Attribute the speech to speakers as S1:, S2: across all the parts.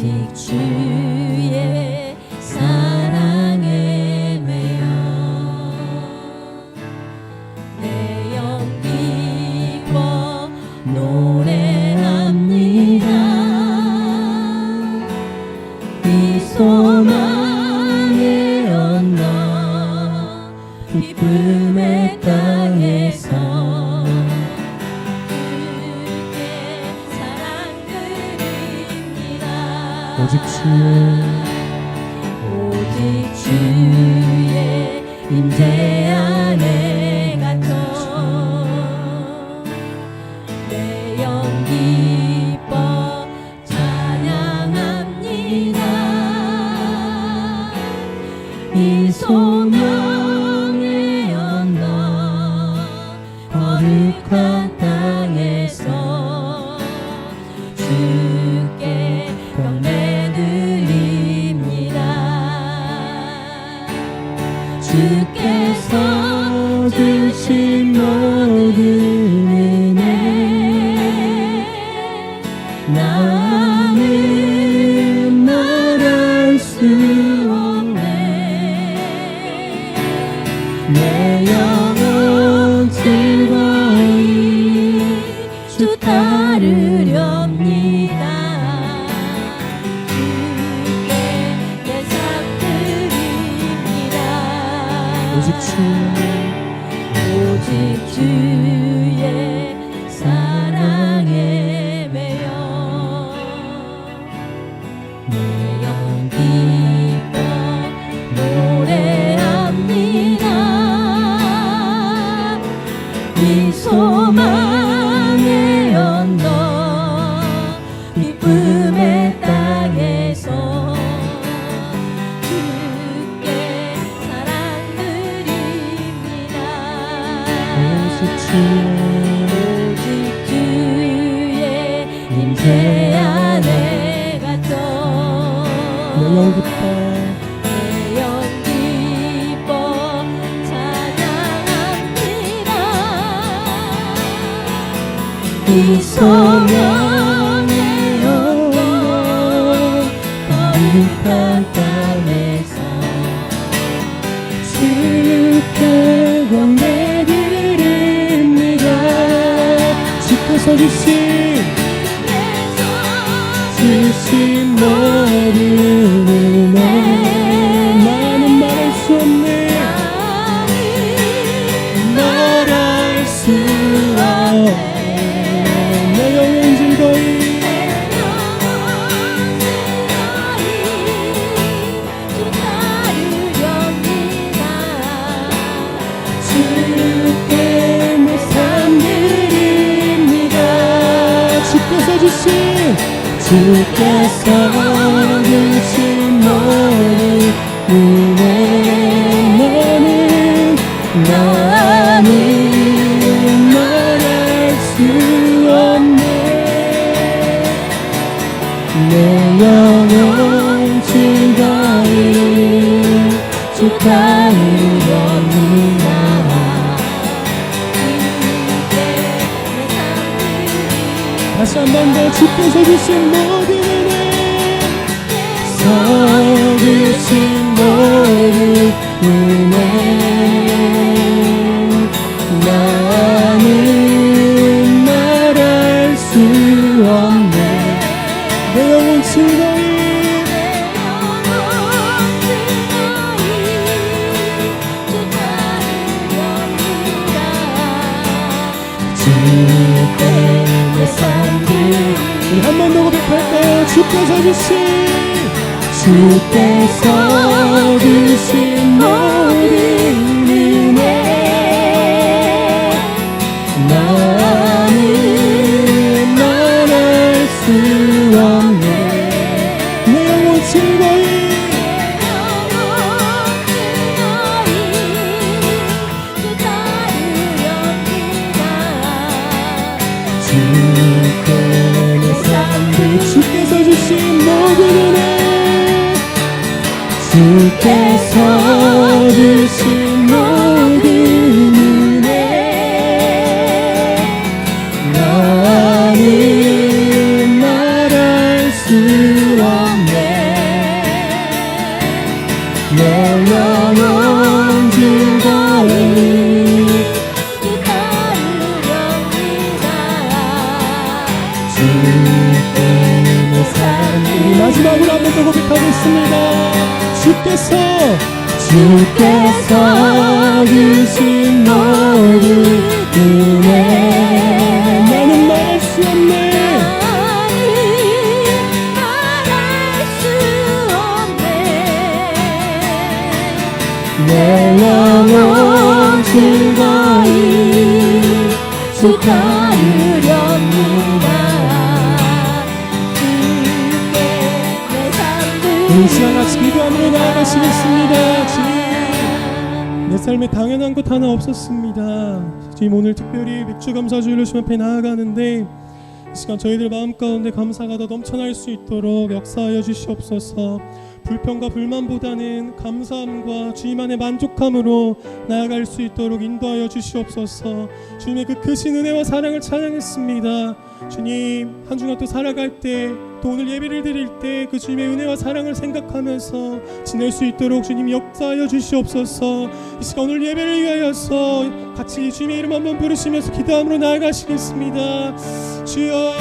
S1: 오직 주의 사랑에 매여 내 영 기뻐 노래합니다. 이 소망의 언덕 기쁨의 땅에서 오직 주의 임재 안에 갇혀 내 영 기뻐 찬양합니다. 이 소망의 언덕 거룩한 땅에서 주께 경배 드립니다. 주께서 주신 모든 은혜 나는 말할 수 없네. 내 영혼 즐거이 주 따르렵니다. 오직 주의 사랑에 매여 내 영 기뻐 노래합니다. 이 소망의 언덕 기쁨의 땅에서 오직 주의 임재 안에 갇혀 내 영 기뻐 찬양합니다. 이 소명의 언덕 거룩한 땅에서 주께 경배 주께서 주신 모든 은혜 나는 말할 수 없네. 말할 수 없네. 내 영혼 즐거이 주 따르렵니다. 주께 내 삶 주께서 주신 모든 은혜 나는 말할 수 없네. 내 영혼 즐거이 주 따르렵니다. 다시 한 번 더 주께서 주신 모든 은혜 주신 모든 은혜 나는 말할 수 없네. 내 영혼 즐거이 주께 우리 한 번 더 고백할까요? 주께서 주신 모든 은혜 나는 말할 수 없네. 내 영혼 즐거이 주께서 주신 모든 은혜 주께서 주신 모든 은혜 나는 말할 수 없네. 마지막으로 한 번 더 고백하겠습니다. 주께서 주신 모든 은혜 나는 말할 수 없네. 내 영혼 즐거이 축하드립니다. 이 시간 같이 기도함으로 나아가시겠습니다. 주님, 내 삶에 당연한 것 하나 없었습니다. 주님, 오늘 특별히 맥주감사주일로 주님 앞에 나아가는데 이 시간 저희들 마음 가운데 감사가 더 넘쳐날 수 있도록 역사하여 주시옵소서. 불평과 불만보다는 감사함과 주님 안에 만족함으로 나아갈 수 있도록 인도하여 주시옵소서. 주님의 그 크신 은혜와 사랑을 찬양했습니다. 주님, 한 주간 또 살아갈 때, 또 오늘 예배를 드릴 때 그 주님의 은혜와 사랑을 생각하면서 지낼 수 있도록 주님 역사하여 주시옵소서. 이 시간 오늘 예배를 위하여서 같이 주님의 이름 한번 부르시면서 기도함으로 나아가시겠습니다. 주여.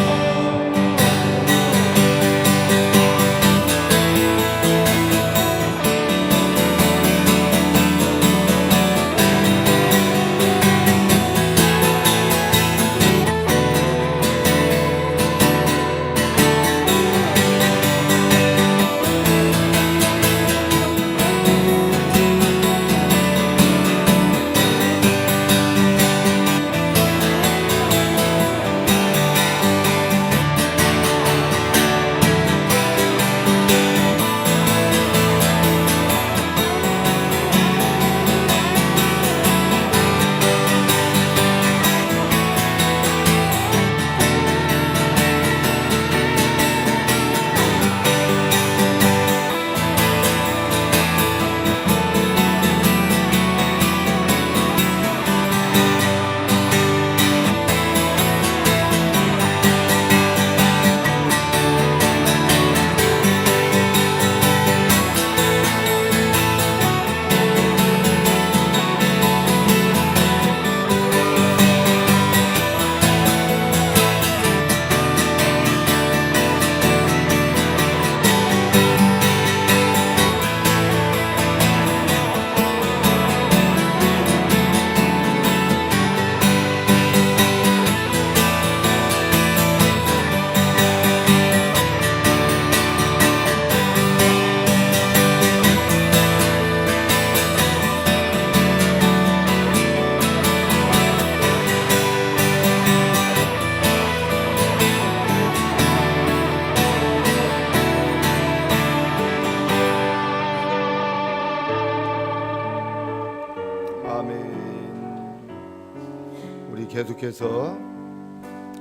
S2: 계속해서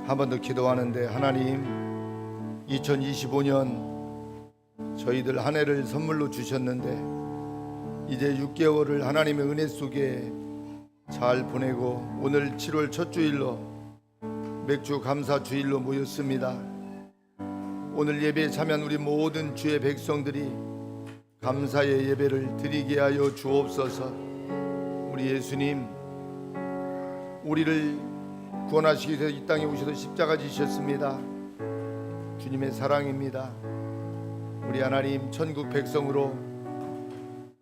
S2: 한 번 더 기도하는데, 하나님 2025년 저희들 한 해를 선물로 주셨는데 이제 6개월을 하나님의 은혜 속에 잘 보내고 오늘 7월 첫 주일로 맥주 감사 주일로 모였습니다. 오늘 예배에 참여한 우리 모든 주의 백성들이 감사의 예배를 드리게 하여 주옵소서. 우리 예수님, 우리를 구원하시기 위해서 이 땅에 오셔서 십자가 지셨습니다. 주님의 사랑입니다. 우리 하나님 천국 백성으로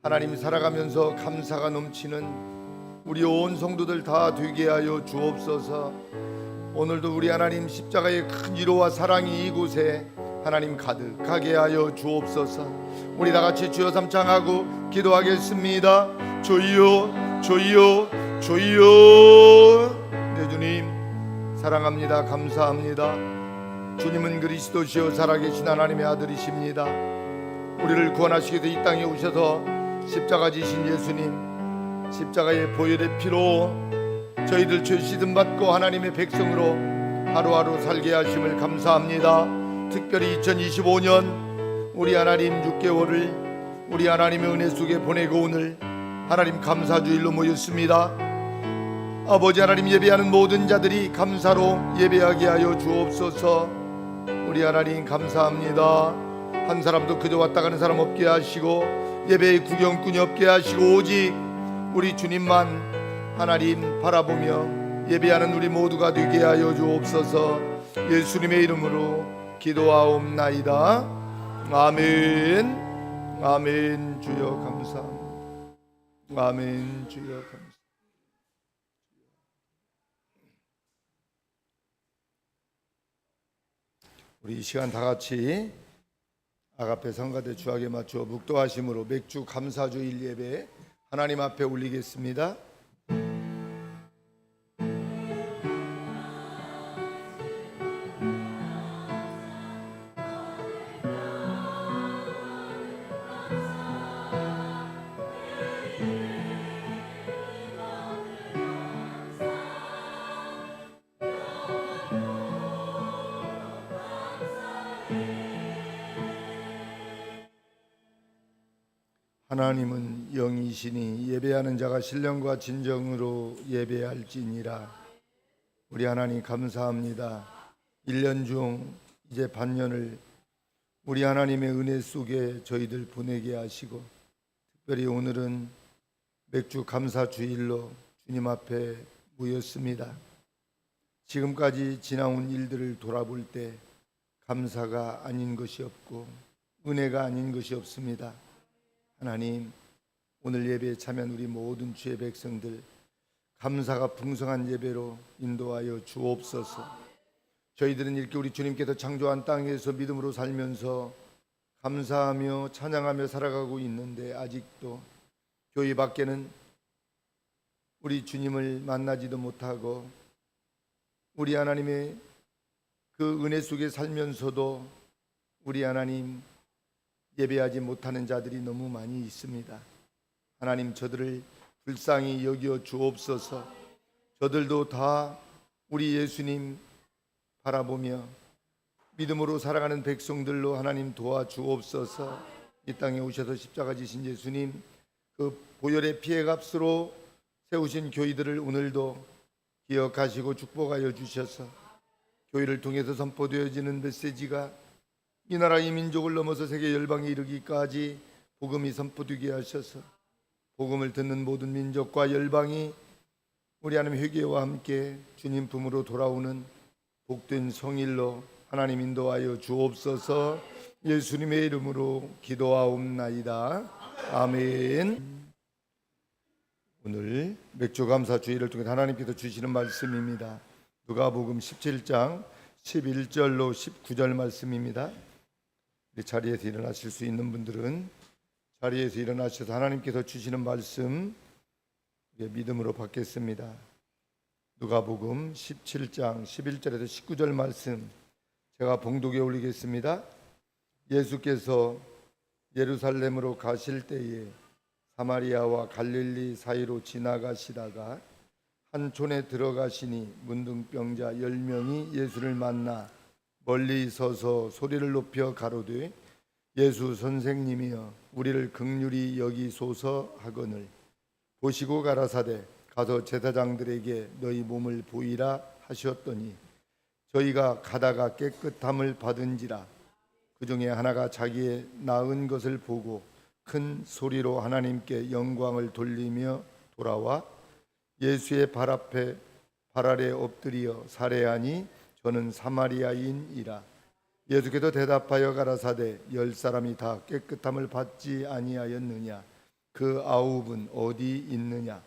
S2: 하나님 살아가면서 감사가 넘치는 우리 온 성도들 다 되게 하여 주옵소서. 오늘도 우리 하나님 십자가의 큰 위로와 사랑이 이곳에 하나님 가득하게 하여 주옵소서. 우리 다 같이 주여 삼창하고 기도하겠습니다. 주여 주여 주여. 네, 주님 사랑합니다. 감사합니다. 주님은 그리스도시요 살아계신 하나님의 아들이십니다. 우리를 구원하시기 위해서 이 땅에 오셔서 십자가 지신 예수님, 십자가의 보혈의 피로 저희들 죄 씻음 받고 하나님의 백성으로 하루하루 살게 하심을 감사합니다. 특별히 2025년 우리 하나님 6개월을 우리 하나님의 은혜 속에 보내고 오늘 하나님 감사주일로 모였습니다. 아버지 하나님, 예배하는 모든 자들이 감사로 예배하게 하여 주옵소서. 우리 하나님 감사합니다. 한 사람도 그저 왔다 가는 사람 없게 하시고 예배의 구경꾼이 없게 하시고 오직 우리 주님만 하나님 바라보며 예배하는 우리 모두가 되게 하여 주옵소서. 예수님의 이름으로 기도하옵나이다. 아멘. 아멘. 주여 감사합니다. 아멘. 주여 감사합니다. 우리 이 시간 다 같이 아가페 성가대 주악에 맞추어 묵도하심으로 맥주 감사주일 예배 하나님 앞에 올리겠습니다. 하나님은 영이시니 예배하는 자가 신령과 진정으로 예배할지니라. 우리 하나님 감사합니다. 1년 중 이제 반년을 우리 하나님의 은혜 속에 저희들 보내게 하시고, 특별히 오늘은 맥주 감사 주일로 주님 앞에 모였습니다. 지금까지 지나온 일들을 돌아볼 때 감사가 아닌 것이 없고 은혜가 아닌 것이 없습니다. 하나님, 오늘 예배에 참여한 우리 모든 주의 백성들 감사가 풍성한 예배로 인도하여 주옵소서. 저희들은 이렇게 우리 주님께서 창조한 땅에서 믿음으로 살면서 감사하며 찬양하며 살아가고 있는데, 아직도 교회 밖에는 우리 주님을 만나지도 못하고 우리 하나님의 그 은혜 속에 살면서도 우리 하나님 예배하지 못하는 자들이 너무 많이 있습니다. 하나님, 저들을 불쌍히 여겨 주옵소서. 저들도 다 우리 예수님 바라보며 믿음으로 살아가는 백성들로 하나님 도와주옵소서. 이 땅에 오셔서 십자가 지신 예수님 그 보혈의 피의 값으로 세우신 교회들을 오늘도 기억하시고 축복하여 주셔서 교회를 통해서 선포되어지는 메시지가 이 나라 이 민족을 넘어서 세계 열방에 이르기까지 복음이 선포되게 하셔서 복음을 듣는 모든 민족과 열방이 우리 하나님 회개와 함께 주님 품으로 돌아오는 복된 성일로 하나님 인도하여 주옵소서. 예수님의 이름으로 기도하옵나이다. 아멘. 오늘 맥주 감사 주일을 통해 하나님께서 주시는 말씀입니다. 누가복음 17장 11절로 19절 말씀입니다. 자리에서 일어나실 수 있는 분들은 자리에서 일어나셔서 하나님께서 주시는 말씀 믿음으로 받겠습니다. 누가복음 17장 11절에서 19절 말씀 제가 봉독에 올리겠습니다. 예수께서 예루살렘으로 가실 때에 사마리아와 갈릴리 사이로 지나가시다가 한 촌에 들어가시니 문둥병자 10명이 예수를 만나 멀리 서서 소리를 높여 가로되 예수 선생님이여 우리를 긍휼히 여기소서 하거늘 보시고 가라사대 가서 제사장들에게 너희 몸을 보이라 하셨더니 저희가 가다가 깨끗함을 받은지라. 그 중에 하나가 자기의 나은 것을 보고 큰 소리로 하나님께 영광을 돌리며 돌아와 예수의 발 앞에 발 아래 엎드려 살해하니 저는 사마리아인이라. 예수께서 대답하여 가라사대 10사람이 다 깨끗함을 받지 아니하였느냐? 그 9은 어디 있느냐?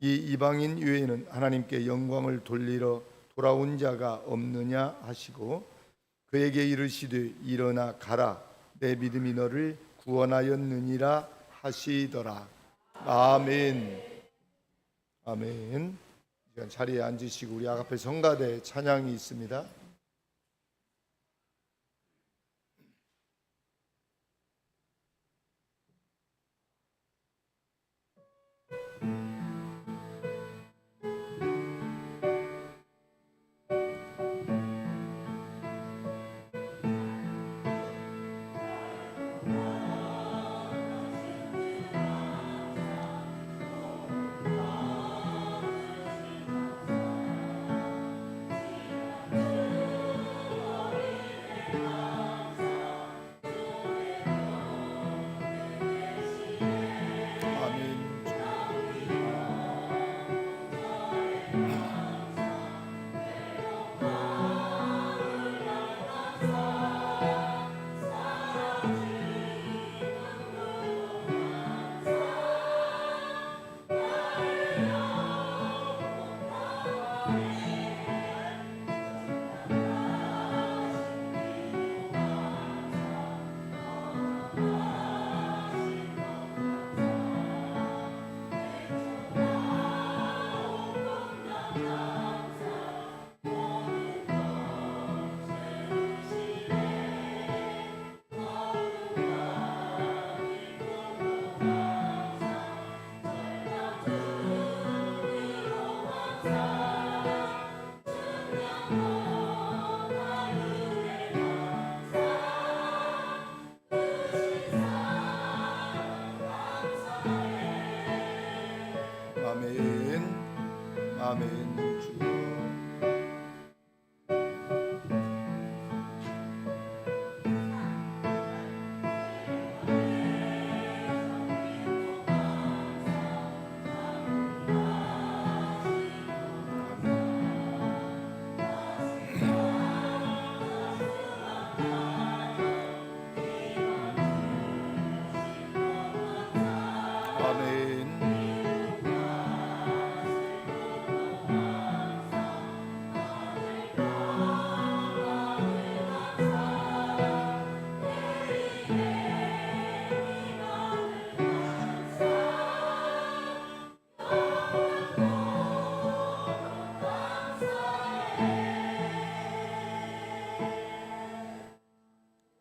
S2: 이 이방인 외에는 하나님께 영광을 돌리러 돌아온 자가 없느냐 하시고 그에게 이르시되 일어나 가라 내 믿음이 너를 구원하였느니라 하시더라. 아멘. 아멘. 자리에 앉으시고 우리 아가페 성가대 찬양이 있습니다.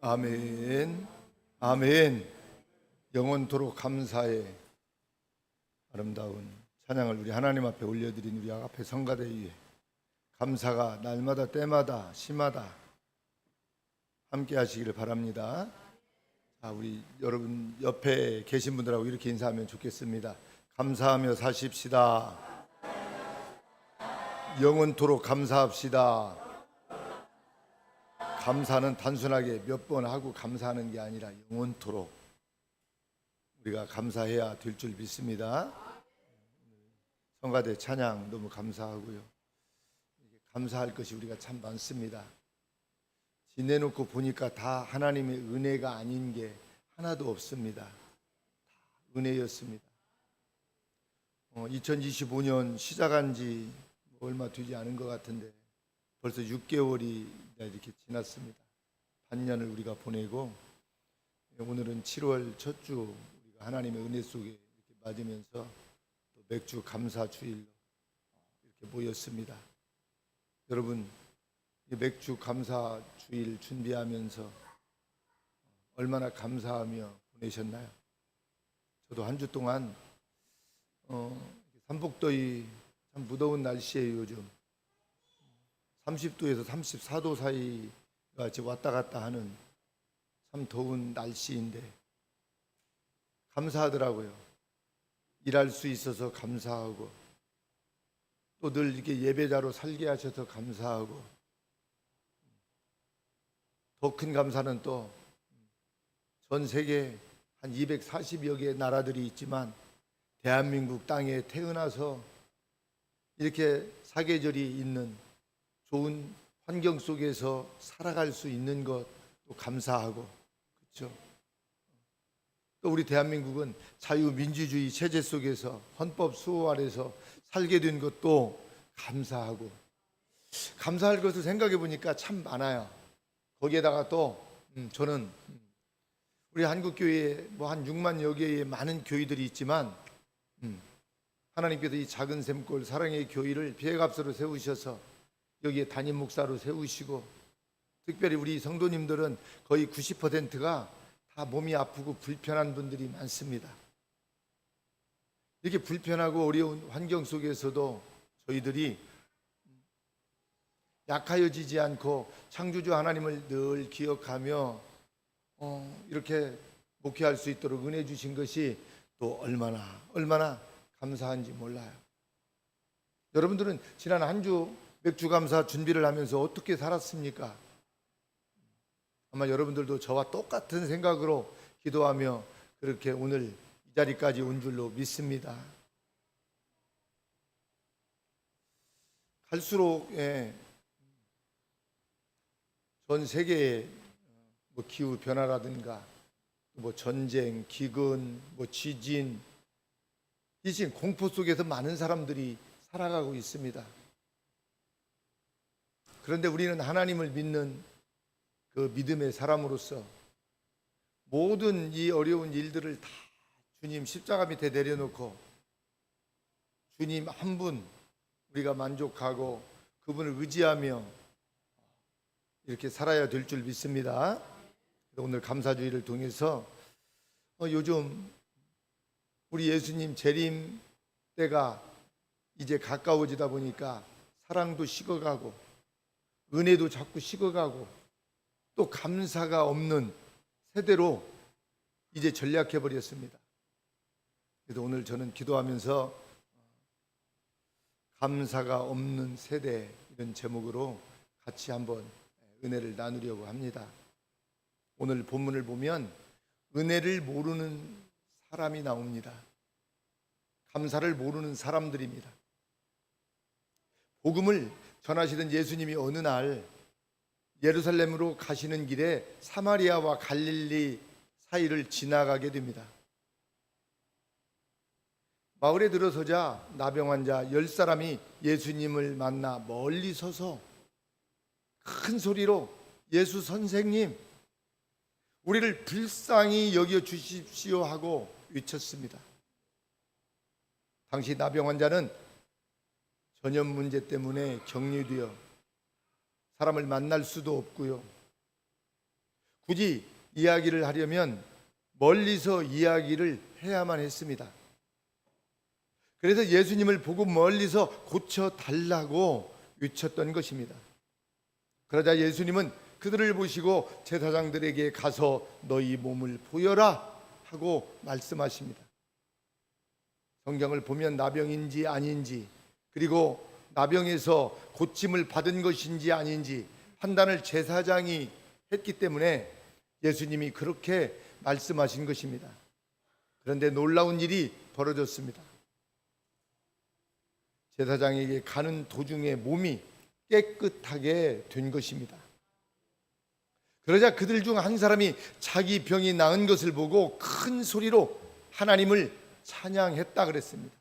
S2: 아멘. 아멘. 영원토록 감사의 아름다운 찬양을 우리 하나님 앞에 올려드린 우리 앞에 성가대 위에 감사가 날마다 때마다 시마다 함께 하시기를 바랍니다. 자, 우리 여러분 옆에 계신 분들하고 이렇게 인사하면 좋겠습니다. 감사하며 사십시다. 영원토록 감사합시다. 감사는 단순하게 몇 번 하고 감사하는 게 아니라 영원토록 우리가 감사해야 될 줄 믿습니다. 성가대 찬양 너무 감사하고요. 감사할 것이 우리가 참 많습니다. 지내놓고 보니까 다 하나님의 은혜가 아닌 게 하나도 없습니다. 다 은혜였습니다. 2025년 시작한 지 얼마 되지 않은 것 같은데 벌써 6개월이 이렇게 지났습니다. 반년을 우리가 보내고 오늘은 7월 첫 주 우리가 하나님의 은혜 속에 이렇게 맞으면서 또 맥주 감사 주일로 이렇게 모였습니다. 여러분 이 맥주 감사 주일 준비하면서 얼마나 감사하며 보내셨나요? 저도 한 주 동안 삼복더위 참 무더운 날씨에요. 요즘 30도에서 34도 사이가 지금 왔다 갔다 하는 참 더운 날씨인데 감사하더라고요. 일할 수 있어서 감사하고 또 늘 이렇게 예배자로 살게 하셔서 감사하고 더 큰 감사는 또 전 세계 한 240여 개의 나라들이 있지만 대한민국 땅에 태어나서 이렇게 사계절이 있는 좋은 환경 속에서 살아갈 수 있는 것도 감사하고 그렇죠. 또 우리 대한민국은 자유민주주의 체제 속에서 헌법 수호 아래서 살게 된 것도 감사하고 감사할 것을 생각해 보니까 참 많아요. 거기에다가 또 저는 우리 한국교회에 뭐 한 6만여 개의 많은 교회들이 있지만 하나님께서 이 작은 샘골 사랑의 교회를 비행합수로 세우셔서 여기에 담임 목사로 세우시고 특별히 우리 성도님들은 거의 90%가 다 몸이 아프고 불편한 분들이 많습니다. 이렇게 불편하고 어려운 환경 속에서도 저희들이 약하여지지 않고 창조주 하나님을 늘 기억하며 이렇게 목회할 수 있도록 은혜 주신 것이 또 얼마나 감사한지 몰라요. 여러분들은 지난 한 주 맥주 감사 준비를 하면서 어떻게 살았습니까? 아마 여러분들도 저와 똑같은 생각으로 기도하며 그렇게 오늘 이 자리까지 온 줄로 믿습니다. 갈수록 전 세계의 뭐 기후 변화라든가 뭐 전쟁, 기근, 뭐 지진, 이 지금 공포 속에서 많은 사람들이 살아가고 있습니다. 그런데 우리는 하나님을 믿는 그 믿음의 사람으로서 모든 이 어려운 일들을 다 주님 십자가 밑에 내려놓고 주님 한 분 우리가 만족하고 그분을 의지하며 이렇게 살아야 될 줄 믿습니다. 오늘 감사주의를 통해서 요즘 우리 예수님 재림 때가 이제 가까워지다 보니까 사랑도 식어가고 은혜도 자꾸 식어가고 또 감사가 없는 세대로 이제 전락해 버렸습니다. 그래서 오늘 저는 기도하면서 감사가 없는 세대 이런 제목으로 같이 한번 은혜를 나누려고 합니다. 오늘 본문을 보면 은혜를 모르는 사람이 나옵니다. 감사를 모르는 사람들입니다. 복음을 전하시던 예수님이 어느 날 예루살렘으로 가시는 길에 사마리아와 갈릴리 사이를 지나가게 됩니다. 마을에 들어서자 나병 환자 10사람이 예수님을 만나 멀리 서서 큰 소리로 예수 선생님, 우리를 불쌍히 여겨 주십시오 하고 외쳤습니다. 당시 나병 환자는 전염 문제 때문에 격리되어 사람을 만날 수도 없고요. 굳이 이야기를 하려면 멀리서 이야기를 해야만 했습니다. 그래서 예수님을 보고 멀리서 고쳐달라고 외쳤던 것입니다. 그러자 예수님은 그들을 보시고 제사장들에게 가서 너희 몸을 보여라 하고 말씀하십니다. 성경을 보면 나병인지 아닌지, 그리고 나병에서 고침을 받은 것인지 아닌지 판단을 제사장이 했기 때문에 예수님이 그렇게 말씀하신 것입니다. 그런데 놀라운 일이 벌어졌습니다. 제사장에게 가는 도중에 몸이 깨끗하게 된 것입니다. 그러자 그들 중 한 사람이 자기 병이 나은 것을 보고 큰 소리로 하나님을 찬양했다 그랬습니다.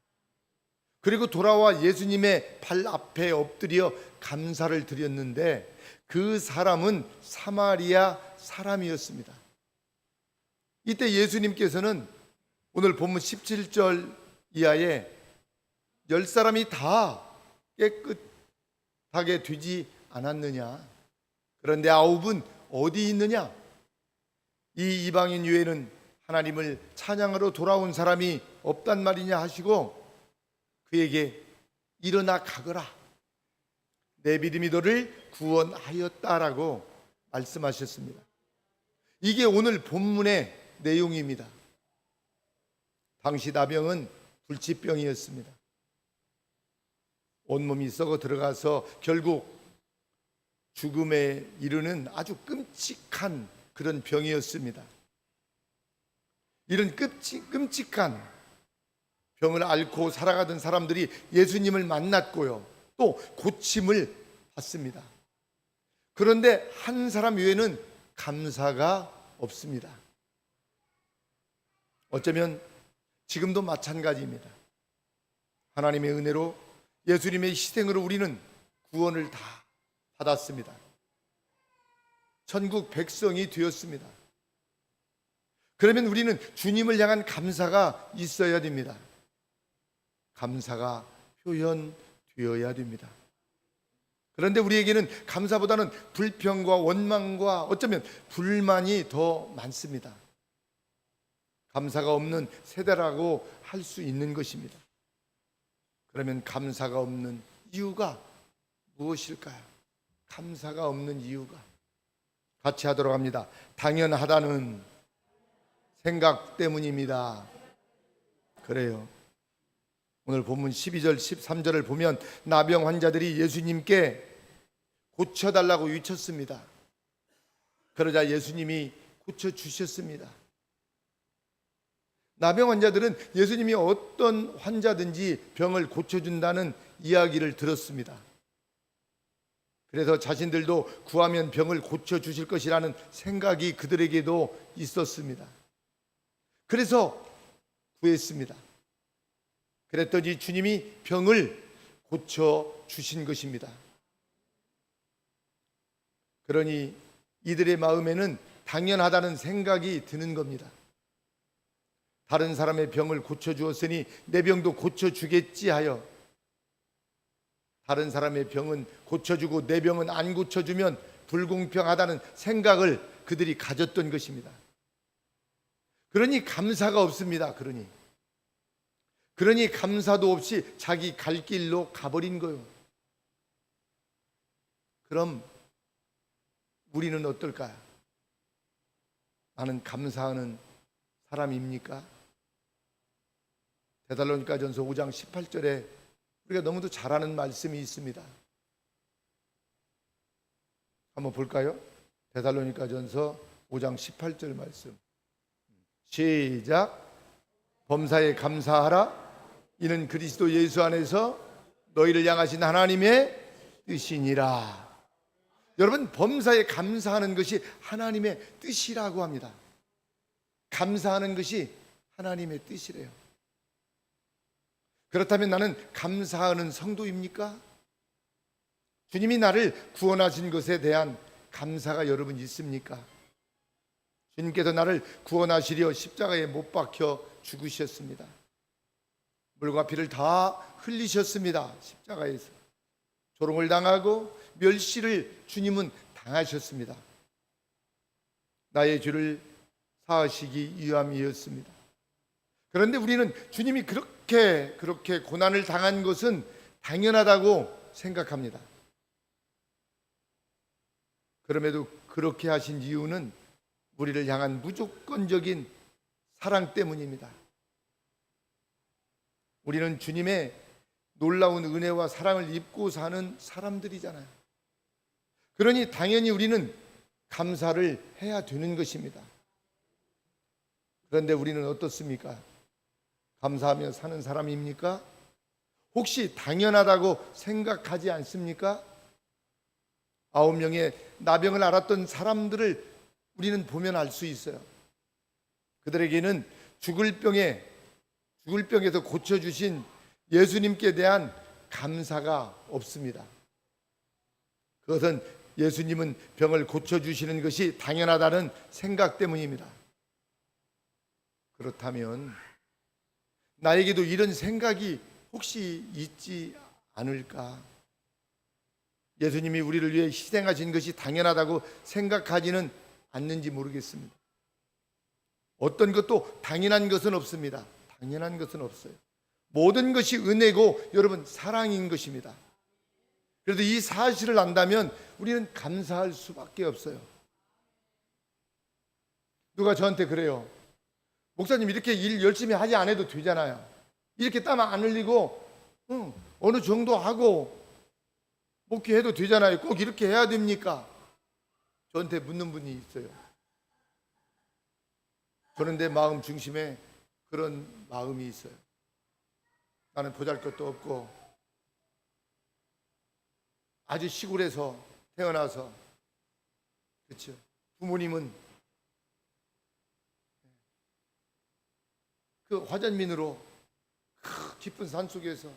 S2: 그리고 돌아와 예수님의 발 앞에 엎드려 감사를 드렸는데 그 사람은 사마리아 사람이었습니다. 이때 예수님께서는 오늘 본문 17절 이하에 10사람이 다 깨끗하게 되지 않았느냐, 그런데 9은 어디 있느냐, 이 이방인 외에는 하나님을 찬양하러 돌아온 사람이 없단 말이냐 하시고 그에게 일어나 가거라, 내 믿음이 너를 구원하였다라고 말씀하셨습니다. 이게 오늘 본문의 내용입니다. 당시 나병은 불치병이었습니다. 온몸이 썩어 들어가서 결국 죽음에 이르는 아주 끔찍한 그런 병이었습니다. 이런 끔찍한 병을 앓고 살아가던 사람들이 예수님을 만났고요, 또 고침을 받습니다. 그런데 한 사람 외에는 감사가 없습니다. 어쩌면 지금도 마찬가지입니다. 하나님의 은혜로 예수님의 희생으로 우리는 구원을 다 받았습니다. 천국 백성이 되었습니다. 그러면 우리는 주님을 향한 감사가 있어야 됩니다. 감사가 표현되어야 됩니다. 그런데 우리에게는 감사보다는 불평과 원망과 어쩌면 불만이 더 많습니다. 감사가 없는 세대라고 할 수 있는 것입니다. 그러면 감사가 없는 이유가 무엇일까요? 감사가 없는 이유가, 같이 하도록 합니다. 당연하다는 생각 때문입니다. 그래요. 오늘 본문 12절 13절을 보면 나병 환자들이 예수님께 고쳐달라고 외쳤습니다. 그러자 예수님이 고쳐주셨습니다. 나병 환자들은 예수님이 어떤 환자든지 병을 고쳐준다는 이야기를 들었습니다. 그래서 자신들도 구하면 병을 고쳐주실 것이라는 생각이 그들에게도 있었습니다. 그래서 구했습니다. 그랬더니 주님이 병을 고쳐주신 것입니다. 그러니 이들의 마음에는 당연하다는 생각이 드는 겁니다. 다른 사람의 병을 고쳐주었으니 내 병도 고쳐주겠지 하여, 다른 사람의 병은 고쳐주고 내 병은 안 고쳐주면 불공평하다는 생각을 그들이 가졌던 것입니다. 그러니 감사가 없습니다. 그러니 감사도 없이 자기 갈 길로 가버린 거예요. 그럼 우리는 어떨까요? 나는 감사하는 사람입니까? 데살로니가전서 5장 18절에 우리가 너무도 잘 아는 말씀이 있습니다. 한번 볼까요? 데살로니가전서 5장 18절 말씀. 시작. 범사에 감사하라. 이는 그리스도 예수 안에서 너희를 향하신 하나님의 뜻이니라. 여러분, 범사에 감사하는 것이 하나님의 뜻이라고 합니다. 감사하는 것이 하나님의 뜻이래요. 그렇다면 나는 감사하는 성도입니까? 주님이 나를 구원하신 것에 대한 감사가 여러분 있습니까? 주님께서 나를 구원하시려 십자가에 못 박혀 죽으셨습니다. 물과 피를 다 흘리셨습니다. 십자가에서 조롱을 당하고 멸시를 주님은 당하셨습니다. 나의 죄를 사하시기 위함이었습니다. 그런데 우리는 주님이 그렇게 고난을 당한 것은 당연하다고 생각합니다. 그럼에도 그렇게 하신 이유는 우리를 향한 무조건적인 사랑 때문입니다. 우리는 주님의 놀라운 은혜와 사랑을 입고 사는 사람들이잖아요. 그러니 당연히 우리는 감사를 해야 되는 것입니다. 그런데 우리는 어떻습니까? 감사하며 사는 사람입니까? 혹시 당연하다고 생각하지 않습니까? 9명의 나병을 앓았던 사람들을 우리는 보면 알 수 있어요. 그들에게는 죽을 병에서 고쳐주신 예수님께 대한 감사가 없습니다. 그것은 예수님은 병을 고쳐주시는 것이 당연하다는 생각 때문입니다. 그렇다면 나에게도 이런 생각이 혹시 있지 않을까? 예수님이 우리를 위해 희생하신 것이 당연하다고 생각하지는 않는지 모르겠습니다. 어떤 것도 당연한 것은 없습니다. 당연한 것은 없어요. 모든 것이 은혜고 여러분 사랑인 것입니다. 그래도 이 사실을 안다면 우리는 감사할 수밖에 없어요. 누가 저한테 그래요. 목사님 이렇게 일 열심히 하지 않아도 되잖아요. 이렇게 땀 안 흘리고 어느 정도 하고 목회해도 되잖아요. 꼭 이렇게 해야 됩니까? 저한테 묻는 분이 있어요. 저는 내 마음 중심에 그런 마음이 있어요. 나는 보잘것도 없고 아주 시골에서 태어나서 그렇죠. 부모님은 그 화전민으로 깊은 산속에서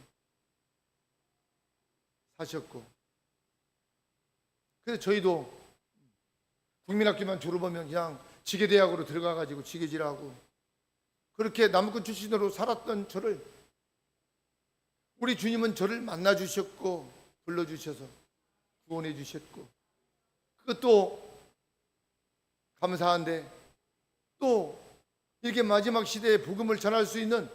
S2: 사셨고, 그래서 저희도 국민학교만 졸업하면 그냥 지게대학으로 들어가가지고 지게질하고 그렇게 나무꾼 출신으로 살았던 저를 우리 주님은 저를 만나주셨고 불러주셔서 구원해 주셨고, 그것도 감사한데 또 이렇게 마지막 시대에 복음을 전할 수 있는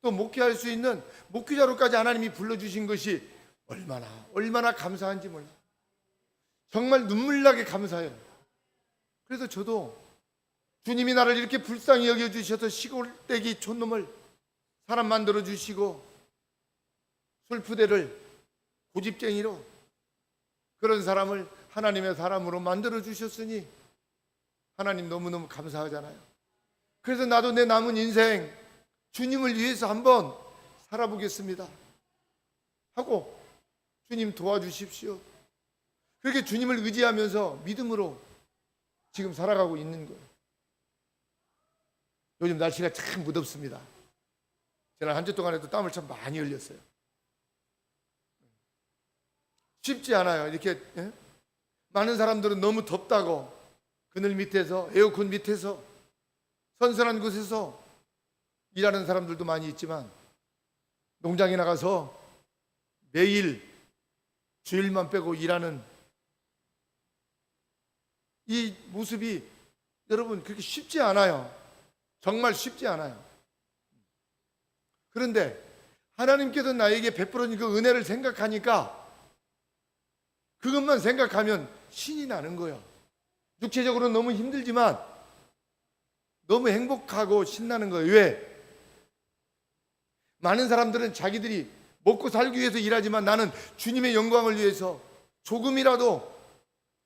S2: 또 목회할 수 있는 목회자로까지 하나님이 불러주신 것이 얼마나 감사한지 몰라요. 정말 눈물나게 감사해요. 그래서 저도 주님이 나를 이렇게 불쌍히 여겨주셔서 시골떼기 촌놈을 사람 만들어 주시고 술푸대를 고집쟁이로 그런 사람을 하나님의 사람으로 만들어 주셨으니 하나님 너무너무 감사하잖아요. 그래서 나도 내 남은 인생 주님을 위해서 한번 살아보겠습니다 하고 주님 도와주십시오. 그렇게 주님을 의지하면서 믿음으로 지금 살아가고 있는 거예요. 요즘 날씨가 참 무덥습니다. 지난 한 주 동안에도 땀을 참 많이 흘렸어요. 쉽지 않아요. 이렇게 많은 사람들은 너무 덥다고 그늘 밑에서 에어컨 밑에서 선선한 곳에서 일하는 사람들도 많이 있지만 농장에 나가서 매일 주일만 빼고 일하는 이 모습이 여러분 그렇게 쉽지 않아요. 정말 쉽지 않아요. 그런데 하나님께서 나에게 베풀어 준 그 은혜를 생각하니까 그것만 생각하면 신이 나는 거예요. 육체적으로 너무 힘들지만 너무 행복하고 신나는 거예요. 왜? 많은 사람들은 자기들이 먹고 살기 위해서 일하지만 나는 주님의 영광을 위해서 조금이라도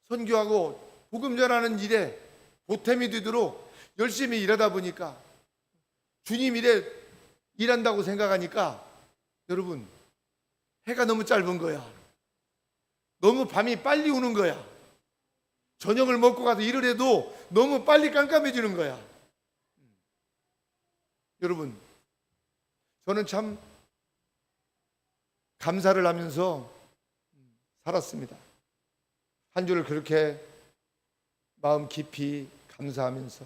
S2: 선교하고 복음 전하는 일에 보탬이 되도록 열심히 일하다 보니까 주님 일에 일한다고 생각하니까 여러분 해가 너무 짧은 거야. 너무 밤이 빨리 오는 거야. 저녁을 먹고 가서 일을 해도 너무 빨리 깜깜해지는 거야. 여러분 저는 참 감사를 하면서 살았습니다. 한 주를 그렇게 마음 깊이 감사하면서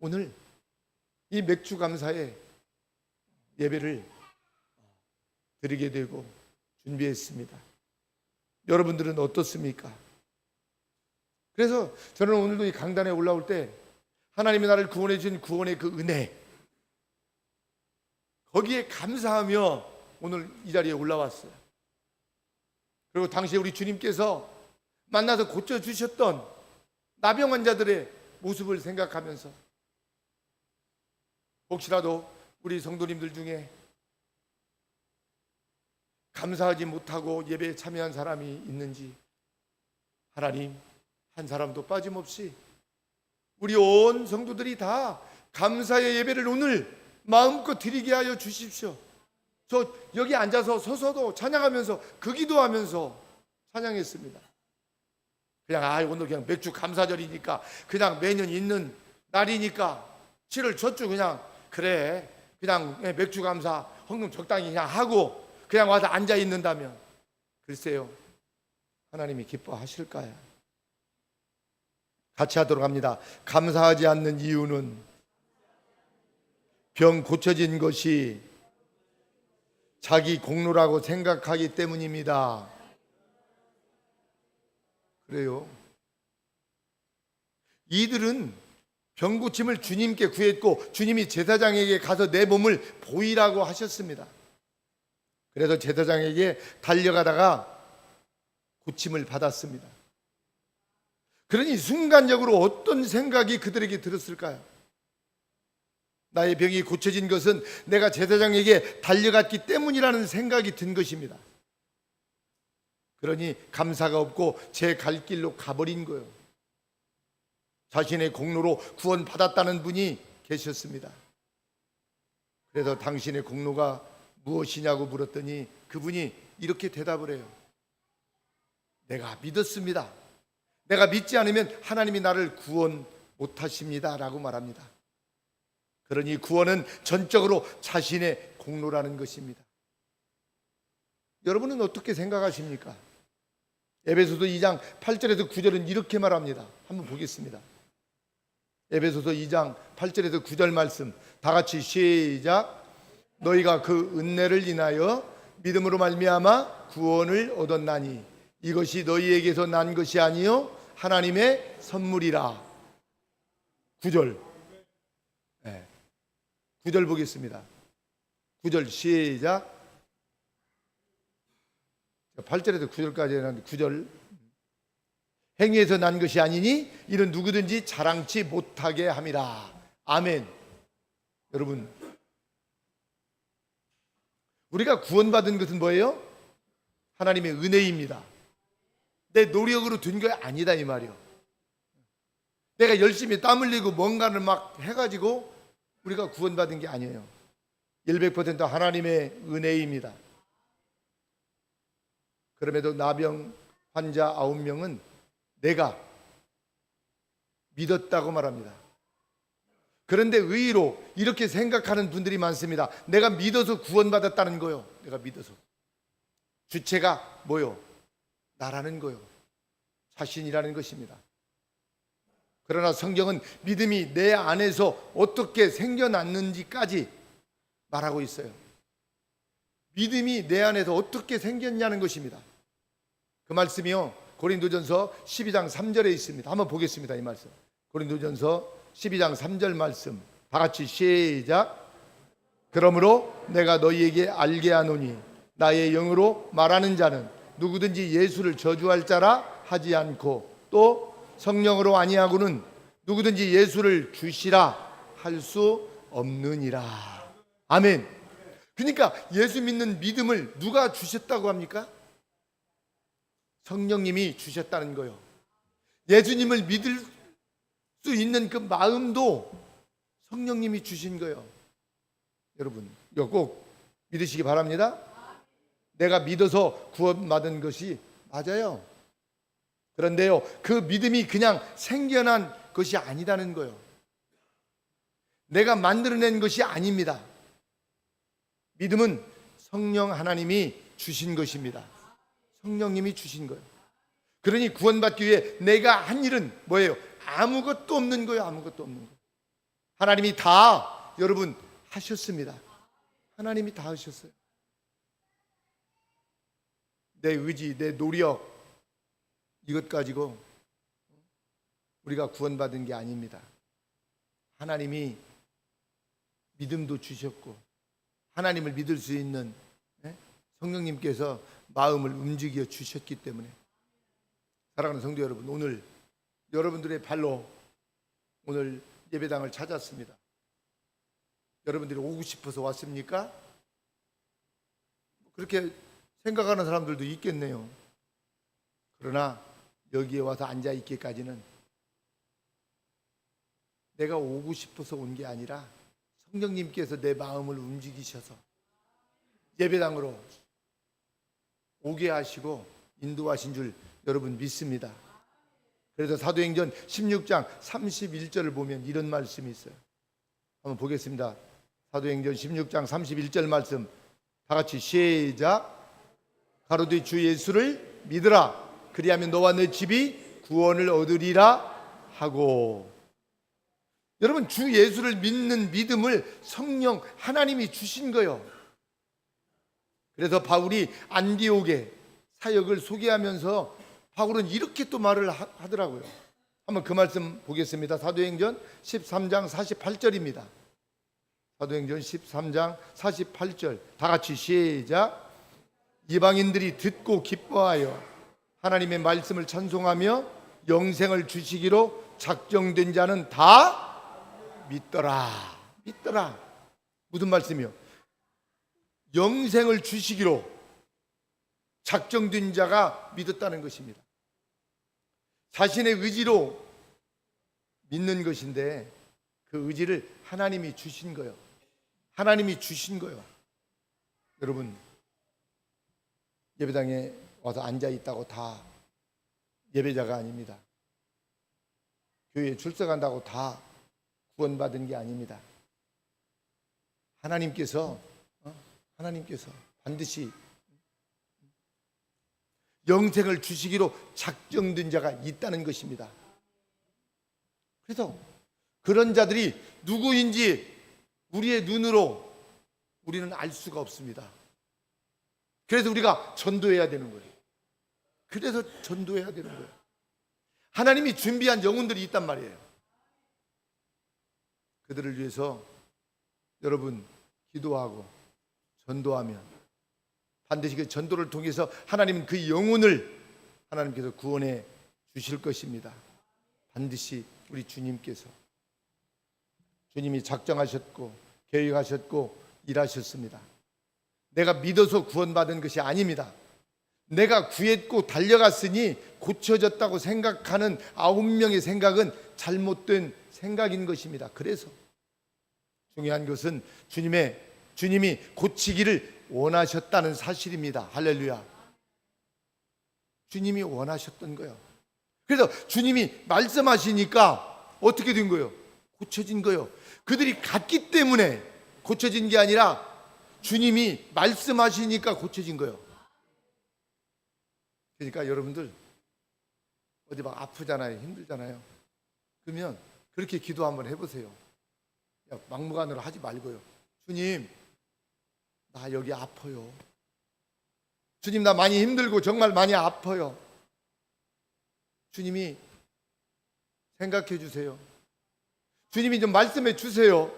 S2: 오늘 이 맥주 감사의 예배를 드리게 되고 준비했습니다. 여러분들은 어떻습니까? 그래서 저는 오늘도 이 강단에 올라올 때 하나님이 나를 구원해 주신 구원의 그 은혜, 거기에 감사하며 오늘 이 자리에 올라왔어요. 그리고 당시에 우리 주님께서 만나서 고쳐주셨던 나병 환자들의 모습을 생각하면서 혹시라도 우리 성도님들 중에 감사하지 못하고 예배에 참여한 사람이 있는지, 하나님 한 사람도 빠짐없이 우리 온 성도들이 다 감사의 예배를 오늘 마음껏 드리게 하여 주십시오. 저 여기 앉아서 서서도 찬양하면서 그 기도하면서 찬양했습니다. 그냥 오늘 그냥 맥주 감사절이니까 그냥 매년 있는 날이니까 7월 첫 주 그냥 그래 그냥 맥주 감사 헌금 적당히 그냥 하고 그냥 와서 앉아 있는다면 글쎄요, 하나님이 기뻐하실까요? 같이 하도록 합니다. 감사하지 않는 이유는 병 고쳐진 것이 자기 공로라고 생각하기 때문입니다. 그래요. 이들은 병 고침을 주님께 구했고 주님이 제사장에게 가서 내 몸을 보이라고 하셨습니다. 그래서 제사장에게 달려가다가 고침을 받았습니다. 그러니 순간적으로 어떤 생각이 그들에게 들었을까요? 나의 병이 고쳐진 것은 내가 제사장에게 달려갔기 때문이라는 생각이 든 것입니다. 그러니 감사가 없고 제 갈 길로 가버린 거예요. 자신의 공로로 구원받았다는 분이 계셨습니다. 그래서 당신의 공로가 무엇이냐고 물었더니 그분이 이렇게 대답을 해요. 내가 믿었습니다. 내가 믿지 않으면 하나님이 나를 구원 못하십니다 라고 말합니다. 그러니 구원은 전적으로 자신의 공로라는 것입니다. 여러분은 어떻게 생각하십니까? 에베소서 2장 8절에서 9절은 이렇게 말합니다. 한번 보겠습니다. 에베소서 2장 8절에서 9절 말씀 다 같이 시작. 너희가 그 은혜를 인하여 믿음으로 말미암아 구원을 얻었나니 이것이 너희에게서 난 것이 아니요 하나님의 선물이라. 9절 9절 보겠습니다. 9절 시작. 8절에서 9절까지는 9절. 행위에서 난 것이 아니니 이는 누구든지 자랑치 못하게 함이라. 아멘. 여러분, 우리가 구원받은 것은 뭐예요? 하나님의 은혜입니다. 내 노력으로 된 게 아니다 이 말이요. 내가 열심히 땀 흘리고 뭔가를 막 해가지고 우리가 구원받은 게 아니에요. 100% 하나님의 은혜입니다. 그럼에도 나병 환자 9명은 내가 믿었다고 말합니다. 그런데 의외로 이렇게 생각하는 분들이 많습니다. 내가 믿어서 구원받았다는 거요. 내가 믿어서. 주체가 뭐요? 나라는 거요. 자신이라는 것입니다. 그러나 성경은 믿음이 내 안에서 어떻게 생겨났는지까지 말하고 있어요. 믿음이 내 안에서 어떻게 생겼냐는 것입니다. 그 말씀이요, 고린도전서 12장 3절에 있습니다. 한번 보겠습니다. 이 말씀. 고린도전서 12장 3절 말씀 다 같이 시작. 그러므로 내가 너희에게 알게 하노니 나의 영으로 말하는 자는 누구든지 예수를 저주할 자라 하지 않고 또 성령으로 아니하고는 누구든지 예수를 주시라 할 수 없느니라. 아멘. 그러니까 예수 믿는 믿음을 누가 주셨다고 합니까? 성령님이 주셨다는 거예요. 예수님을 믿을 수 있는 그 마음도 성령님이 주신 거예요. 여러분, 이거 꼭 믿으시기 바랍니다. 내가 믿어서 구원받은 것이 맞아요. 그런데요, 그 믿음이 그냥 생겨난 것이 아니라는 거예요. 내가 만들어낸 것이 아닙니다. 믿음은 성령 하나님이 주신 것입니다. 성령님이 주신 거예요. 그러니 구원받기 위해 내가 한 일은 뭐예요? 아무것도 없는 거예요. 아무것도 없는 거예요. 하나님이 다 여러분 하셨습니다. 하나님이 다 하셨어요. 내 의지, 내 노력 이것 가지고 우리가 구원받은 게 아닙니다. 하나님이 믿음도 주셨고 하나님을 믿을 수 있는 성령님께서 마음을 움직여 주셨기 때문에, 사랑하는 성도 여러분, 오늘 여러분들의 발로 오늘 예배당을 찾았습니다. 여러분들이 오고 싶어서 왔습니까? 그렇게 생각하는 사람들도 있겠네요. 그러나 여기에 와서 앉아 있기까지는 내가 오고 싶어서 온 게 아니라 성령님께서 내 마음을 움직이셔서 예배당으로 오게 하시고 인도하신 줄 여러분 믿습니다. 그래서 사도행전 16장 31절을 보면 이런 말씀이 있어요. 한번 보겠습니다. 사도행전 16장 31절 말씀 다 같이 시작. 가로되 주 예수를 믿으라. 그리하면 너와 너 집이 구원을 얻으리라 하고. 여러분, 주 예수를 믿는 믿음을 성령 하나님이 주신 거예요. 그래서 바울이 안디옥의 사역을 소개하면서 바울은 이렇게 또 말을 하더라고요. 한번 그 말씀 보겠습니다. 사도행전 13장 48절입니다. 사도행전 13장 48절 다 같이 시작. 이방인들이 듣고 기뻐하여 하나님의 말씀을 찬송하며 영생을 주시기로 작정된 자는 다 믿더라. 믿더라. 무슨 말씀이요? 영생을 주시기로 작정된 자가 믿었다는 것입니다. 자신의 의지로 믿는 것인데 그 의지를 하나님이 주신 거예요. 하나님이 주신 거예요. 여러분, 예배당에 와서 앉아 있다고 다 예배자가 아닙니다. 교회에 출석한다고 다 구원받은 게 아닙니다. 하나님께서 반드시 영생을 주시기로 작정된 자가 있다는 것입니다. 그래서 그런 자들이 누구인지 우리의 눈으로 우리는 알 수가 없습니다. 그래서 우리가 전도해야 되는 거예요. 그래서 전도해야 되는 거예요. 하나님이 준비한 영혼들이 있단 말이에요. 그들을 위해서 여러분 기도하고 전도하면 반드시 그 전도를 통해서 하나님은 그 영혼을 하나님께서 구원해 주실 것입니다. 반드시 우리 주님께서, 주님이 작정하셨고 계획하셨고 일하셨습니다. 내가 믿어서 구원받은 것이 아닙니다. 내가 구했고 달려갔으니 고쳐졌다고 생각하는 9명의 생각은 잘못된 생각인 것입니다. 그래서 중요한 것은 주님이 고치기를 원하셨다는 사실입니다. 할렐루야. 주님이 원하셨던 거예요. 그래서 주님이 말씀하시니까 어떻게 된 거예요? 고쳐진 거예요. 그들이 갔기 때문에 고쳐진 게 아니라 주님이 말씀하시니까 고쳐진 거예요. 그러니까 여러분들 어디 막 아프잖아요, 힘들잖아요. 그러면 그렇게 기도 한번 해보세요. 막무가내로 하지 말고요. 주님, 나 여기 아파요. 주님, 나 많이 힘들고 정말 많이 아파요. 주님이 생각해 주세요. 주님이 좀 말씀해 주세요.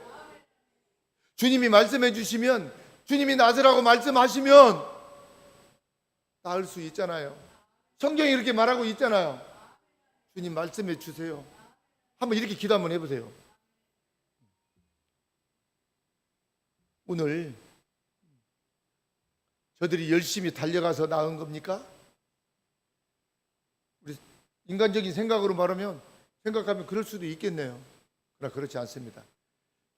S2: 주님이 말씀해 주시면, 주님이 나으라고 말씀하시면 나을 수 있잖아요. 성경이 이렇게 말하고 있잖아요. 주님 말씀해 주세요. 한번 이렇게 기도 한번 해보세요. 오늘 저들이 열심히 달려가서 나은 겁니까? 우리 인간적인 생각으로 생각하면 그럴 수도 있겠네요. 그러나 그렇지 않습니다.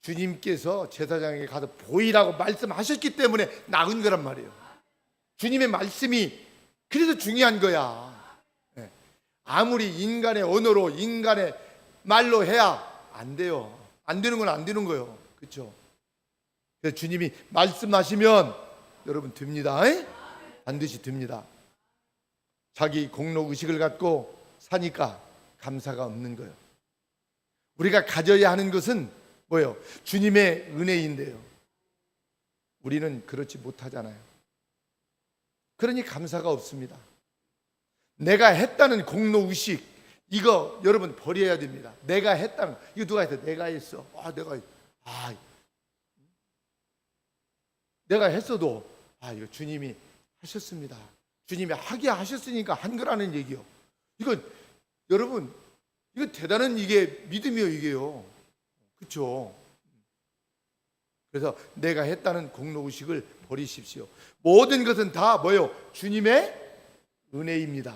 S2: 주님께서 제사장에게 가서 보이라고 말씀하셨기 때문에 나은 거란 말이에요. 주님의 말씀이 그래서 중요한 거야. 아무리 인간의 언어로 인간의 말로 해야 안 돼요. 안 되는 건 안 되는 거예요. 그렇죠? 그래서 주님이 말씀하시면 여러분 됩니다. 반드시 됩니다. 자기 공로 의식을 갖고 사니까 감사가 없는 거예요. 우리가 가져야 하는 것은 뭐예요? 주님의 은혜인데요. 우리는 그렇지 못하잖아요. 그러니 감사가 없습니다. 내가 했다는 공로 의식, 이거 여러분 버려야 됩니다. 내가 했다는 거. 이거 누가 했어? 내가 했어. 내가 했어도 이거 주님이 하셨습니다. 주님이 하게 하셨으니까 한 거라는 얘기요. 이거 여러분, 이거 대단한 이게 믿음이요, 이게요. 그렇죠? 그래서 내가 했다는 공로의식을 버리십시오. 모든 것은 다 뭐요? 주님의 은혜입니다.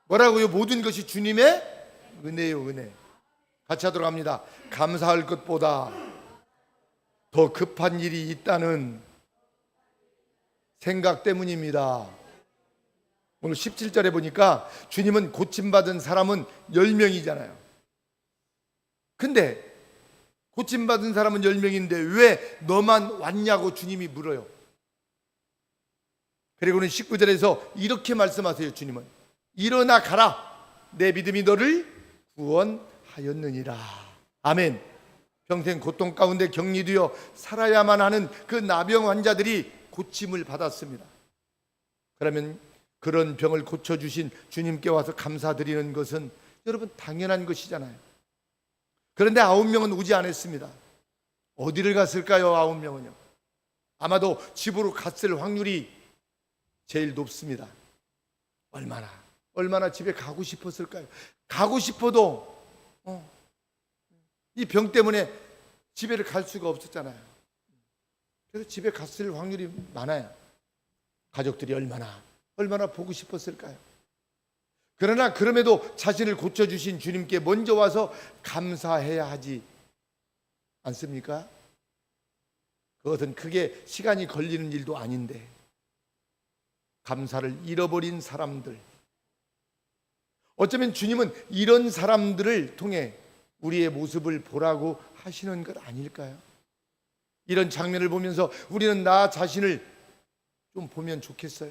S2: 뭐라고요? 모든 것이 주님의 은혜요, 은혜. 같이 하도록 합니다. 감사할 것보다 더 급한 일이 있다는 생각 때문입니다. 오늘 17절에 보니까 주님은 고침받은 사람은 10명이잖아요. 근데 고침받은 사람은 10명인데 왜 너만 왔냐고 주님이 물어요. 그리고는 19절에서 이렇게 말씀하세요. 주님은 일어나 가라, 내 믿음이 너를 구원하였느니라. 아멘. 평생 고통 가운데 격리되어 살아야만 하는 그 나병 환자들이 고침을 받았습니다. 그러면 그런 병을 고쳐주신 주님께 와서 감사드리는 것은 여러분 당연한 것이잖아요. 그런데 9명은 오지 않았습니다. 어디를 갔을까요? 9명은요 아마도 집으로 갔을 확률이 제일 높습니다. 얼마나 집에 가고 싶었을까요? 가고 싶어도 이 병 때문에 집에를 갈 수가 없었잖아요. 그래서 집에 갔을 확률이 많아요. 가족들이 얼마나 보고 싶었을까요? 그러나 그럼에도 자신을 고쳐주신 주님께 먼저 와서 감사해야 하지 않습니까? 그것은 크게 시간이 걸리는 일도 아닌데 감사를 잃어버린 사람들, 어쩌면 주님은 이런 사람들을 통해 우리의 모습을 보라고 하시는 것 아닐까요? 이런 장면을 보면서 우리는 나 자신을 좀 보면 좋겠어요.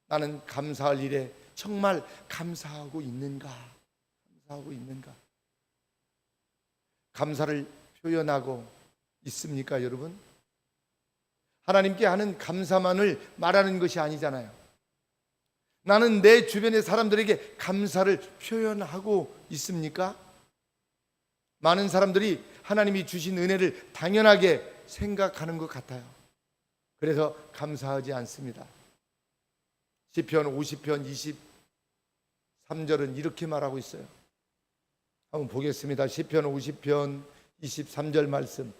S2: 나는 감사할 일에 정말 감사하고 있는가? 감사를 표현하고 있습니까, 여러분? 하나님께 하는 감사만을 말하는 것이 아니잖아요. 나는 내 주변의 사람들에게 감사를 표현하고 있습니까? 많은 사람들이 하나님이 주신 은혜를 당연하게 생각하는 것 같아요. 그래서 감사하지 않습니다. 시편 50편 23절은 이렇게 말하고 있어요. 한번 보겠습니다. 시편 50편 23절 말씀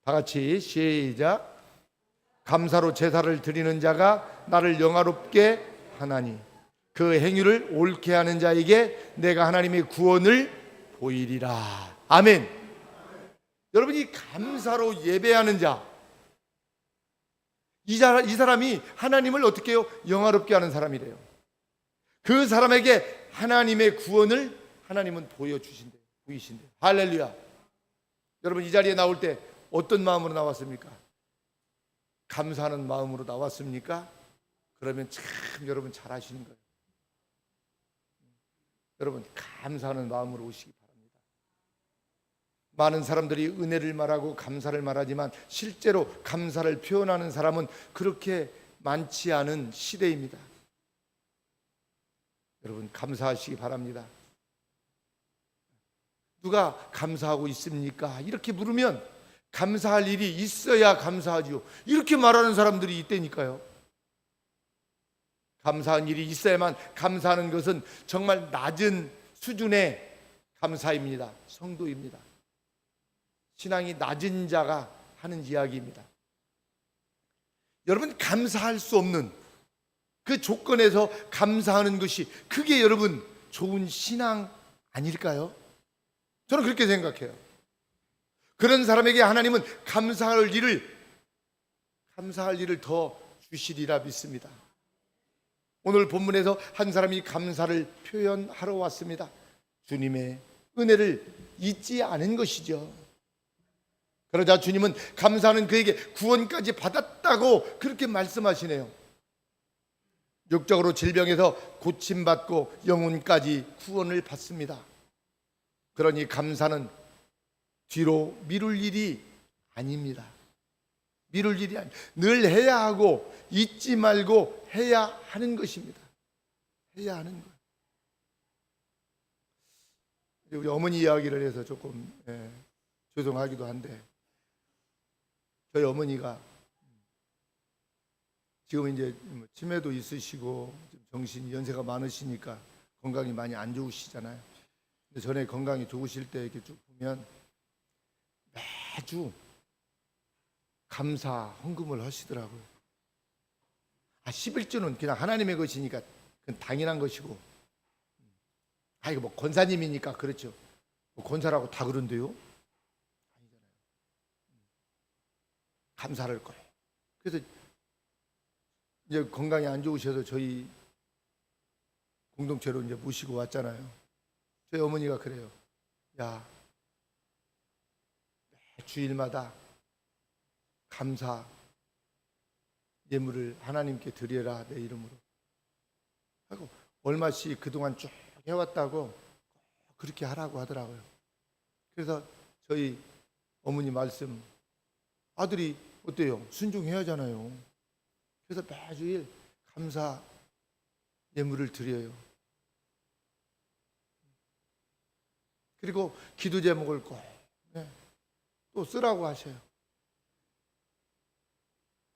S2: 다 같이 시작. 감사로 제사를 드리는 자가 나를 영화롭게 하나니 그 행위를 옳게 하는 자에게 내가 하나님의 구원을 보이리라. 아멘. 여러분이 감사로 예배하는 자, 이 사람이 하나님을 어떻게 해요? 영화롭게 하는 사람이래요. 그 사람에게 하나님의 구원을 하나님은 보여주신대요. 보이신대요. 할렐루야. 여러분 이 자리에 나올 때 어떤 마음으로 나왔습니까? 감사하는 마음으로 나왔습니까? 그러면 참 여러분 잘하시는 거예요. 여러분 감사하는 마음으로 오시기 바랍니다. 많은 사람들이 은혜를 말하고 감사를 말하지만 실제로 감사를 표현하는 사람은 그렇게 많지 않은 시대입니다. 여러분 감사하시기 바랍니다. 누가 감사하고 있습니까? 이렇게 물으면 감사할 일이 있어야 감사하지요. 이렇게 말하는 사람들이 있다니까요. 감사한 일이 있어야만 감사하는 것은 정말 낮은 수준의 감사입니다. 성도입니다. 신앙이 낮은 자가 하는 이야기입니다. 여러분 감사할 수 없는 그 조건에서 감사하는 것이 그게 여러분 좋은 신앙 아닐까요? 저는 그렇게 생각해요. 그런 사람에게 하나님은 감사할 일을 더 주시리라 믿습니다. 오늘 본문에서 한 사람이 감사를 표현하러 왔습니다. 주님의 은혜를 잊지 않은 것이죠. 그러자 주님은 감사하는 그에게 구원까지 받았다고 그렇게 말씀하시네요. 육적으로 질병에서 고침받고 영혼까지 구원을 받습니다. 그러니 감사는 뒤로 미룰 일이 아닙니다. 미룰 일이 아니, 늘 해야 하고 잊지 말고 해야 하는 것입니다. 해야 하는 것. 우리 어머니 이야기를 해서 조금 죄송하기도 한데, 저희 어머니가 지금 이제 치매도 있으시고 정신 연세가 많으시니까 건강이 많이 안 좋으시잖아요. 근데 전에 건강이 좋으실 때 이렇게 쭉 보면 매주 감사 헌금을 하시더라고요. 11조는 그냥 하나님의 것이니까 그건 당연한 것이고, 이거 뭐 권사님이니까 그렇죠. 뭐 권사라고 다 그런데요? 아니잖아요. 감사를 할 거예요. 그래서 이제 건강이 안 좋으셔서 저희 공동체로 이제 모시고 왔잖아요. 저희 어머니가 그래요. 야, 매 주일마다 감사 예물을 하나님께 드려라, 내 이름으로 하고, 얼마씩 그동안 쭉 해왔다고 그렇게 하라고 하더라고요. 그래서 저희 어머니 말씀, 아들이 어때요? 순종해야 하잖아요. 그래서 매주일 감사 예물을 드려요. 그리고 기도 제목을 꼭 또 쓰라고 하셔요.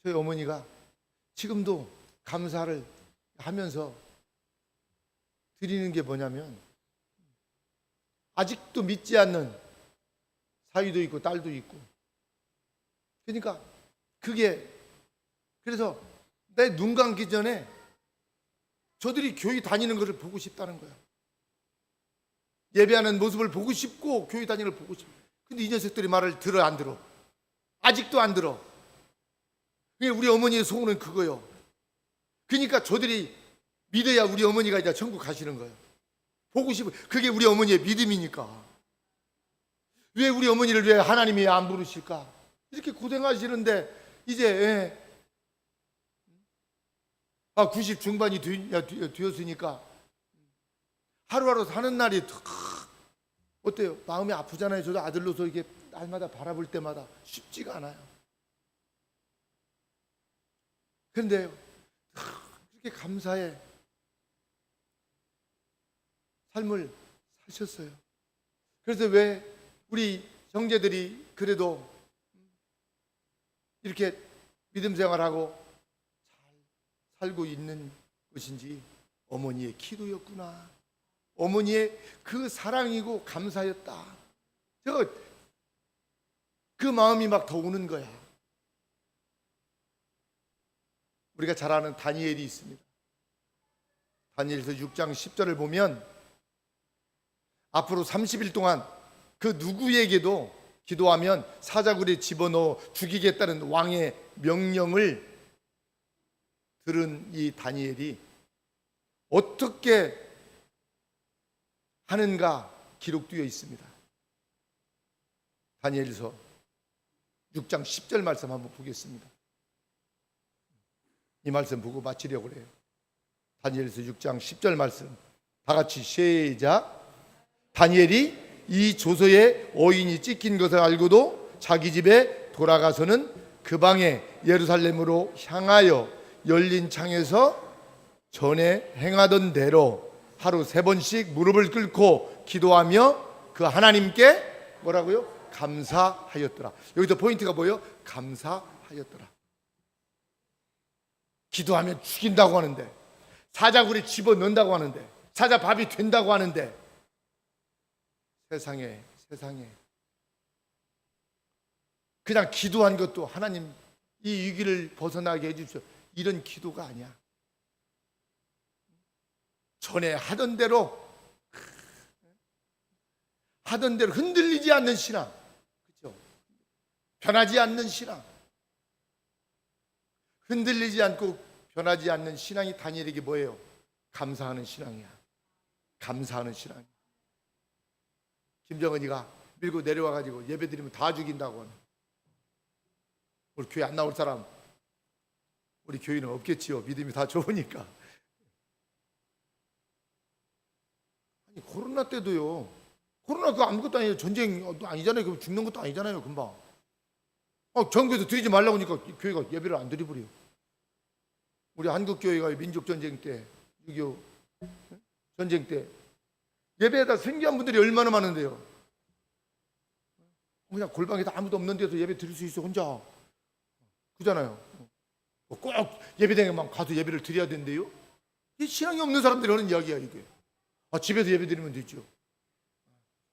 S2: 저희 어머니가 지금도 감사를 하면서 드리는 게 뭐냐면, 아직도 믿지 않는 사위도 있고 딸도 있고, 그러니까 그게, 그래서 내 눈 감기 전에 저들이 교회 다니는 것을 보고 싶다는 거야. 예배하는 모습을 보고 싶고 교회 다니는 걸 보고 싶어. 근데 이 녀석들이 말을 들어 안 들어? 아직도 안 들어. 우리 어머니의 소원은 그거요. 그러니까 저들이 믿어야 우리 어머니가 이제 천국 가시는 거예요. 보고 싶어. 그게 우리 어머니의 믿음이니까. 왜 우리 어머니를 왜 하나님이 안 부르실까? 이렇게 고생하시는데 이제 90 중반이 되었으니까 하루하루 사는 날이 어때요? 마음이 아프잖아요. 저도 아들로서 이게 날마다 바라볼 때마다 쉽지가 않아요. 그런데 그렇게 감사의 삶을 사셨어요. 그래서 왜 우리 형제들이 그래도 이렇게 믿음 생활하고 잘 살고 있는 것인지, 어머니의 기도였구나. 어머니의 그 사랑이고 감사였다. 그 마음이 막 더 오는 거야. 우리가 잘 아는 다니엘이 있습니다. 다니엘서 6장 10절을 보면 앞으로 30일 동안 그 누구에게도 기도하면 사자굴에 집어넣어 죽이겠다는 왕의 명령을 들은 이 다니엘이 어떻게 하는가 기록되어 있습니다. 다니엘서 6장 10절 말씀 한번 보겠습니다. 이 말씀 보고 마치려고 그래요. 다니엘서 6장 10절 말씀 다 같이 시작. 다니엘이 이 조서에 어인이 찍힌 것을 알고도 자기 집에 돌아가서는 그 방에 예루살렘으로 향하여 열린 창에서 전에 행하던 대로 하루 3번씩 무릎을 꿇고 기도하며 그 하나님께 뭐라고요? 감사하였더라. 여기서 포인트가 뭐예요? 감사하였더라. 기도하면 죽인다고 하는데, 사자굴에 집어넣는다고 하는데, 사자밥이 된다고 하는데, 세상에 그냥 기도한 것도 하나님 이 위기를 벗어나게 해주십시오, 이런 기도가 아니야. 전에 하던 대로 흔들리지 않는 신앙, 그렇죠? 변하지 않는 신앙, 흔들리지 않고 변하지 않는 신앙이 다니엘에게 뭐예요? 감사하는 신앙이야. 감사하는 신앙. 김정은이가 밀고 내려와가지고 예배드리면 다 죽인다고 하는, 우리 교회 안 나올 사람 우리 교회는 없겠지요. 믿음이 다 좋으니까. 아니 코로나 때도요, 코로나 그거 아무것도 아니에요. 전쟁 아니잖아요. 그럼 죽는 것도 아니잖아요. 금방 전교에서 드리지 말라고 하니까 교회가 예배를 안 드려버려요. 우리 한국교회가 민족전쟁 때, 6.25 전쟁 때 예배에다 생기한 분들이 얼마나 많은데요. 그냥 골방에도 아무도 없는데도 예배 드릴 수 있어 혼자. 그잖아요. 꼭 예배당에만 가서 예배를 드려야 된대요. 이 신앙이 없는 사람들이 하는 이야기야 이게. 집에서 예배 드리면 되죠.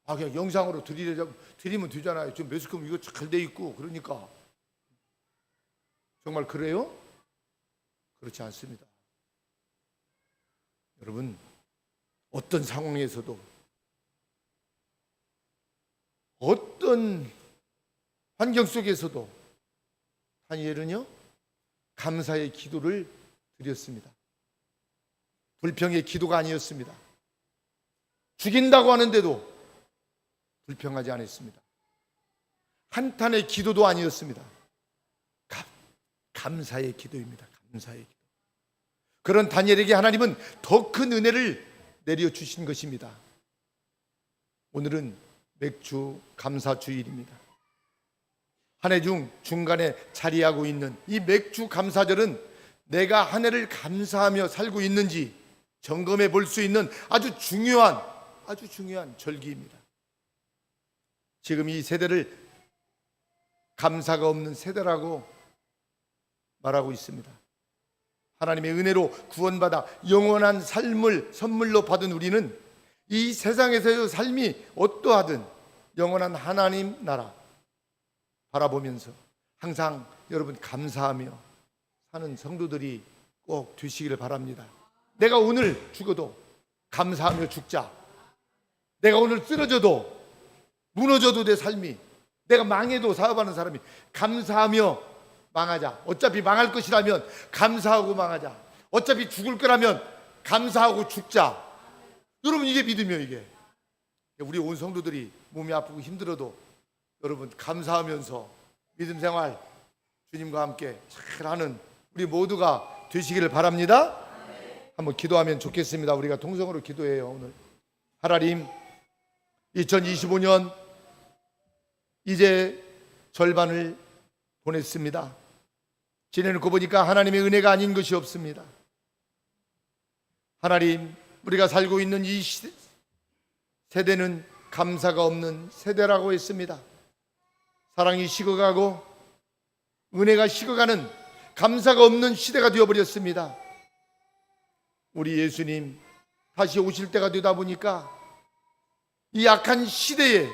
S2: 그냥 영상으로 드리면 되잖아요. 지금 매스컴 이거 잘 돼 있고 그러니까. 정말 그래요? 그렇지 않습니다. 여러분, 어떤 상황에서도 어떤 환경 속에서도 다니엘은요 감사의 기도를 드렸습니다. 불평의 기도가 아니었습니다. 죽인다고 하는데도 불평하지 않았습니다. 한탄의 기도도 아니었습니다. 감사의 기도입니다. 감사의 기도. 그런 다니엘에게 하나님은 더 큰 은혜를 내려주신 것입니다. 오늘은 맥주 감사 주일입니다. 한 해 중 중간에 자리하고 있는 이 맥주 감사절은 내가 한 해를 감사하며 살고 있는지 점검해 볼 수 있는 아주 중요한 절기입니다. 지금 이 세대를 감사가 없는 세대라고 말하고 있습니다. 하나님의 은혜로 구원받아 영원한 삶을 선물로 받은 우리는 이 세상에서의 삶이 어떠하든 영원한 하나님 나라 바라보면서 항상 여러분 감사하며 사는 성도들이 꼭 되시기를 바랍니다. 내가 오늘 죽어도 감사하며 죽자. 내가 오늘 쓰러져도 무너져도 내 삶이, 내가 망해도 사업하는 사람이 감사하며 망하자. 어차피 망할 것이라면 감사하고 망하자. 어차피 죽을 거라면 감사하고 죽자. 여러분 이게 믿음이에요. 이게 우리 온 성도들이 몸이 아프고 힘들어도 여러분 감사하면서 믿음 생활 주님과 함께 잘하는 우리 모두가 되시기를 바랍니다. 한번 기도하면 좋겠습니다. 우리가 통성으로 기도해요. 오늘 하나님 2025년 이제 절반을 보냈습니다. 지내놓고 보니까 하나님의 은혜가 아닌 것이 없습니다. 하나님, 우리가 살고 있는 이 세대는 감사가 없는 세대라고 했습니다. 사랑이 식어가고 은혜가 식어가는 감사가 없는 시대가 되어버렸습니다. 우리 예수님 다시 오실 때가 되다 보니까 이 악한 시대에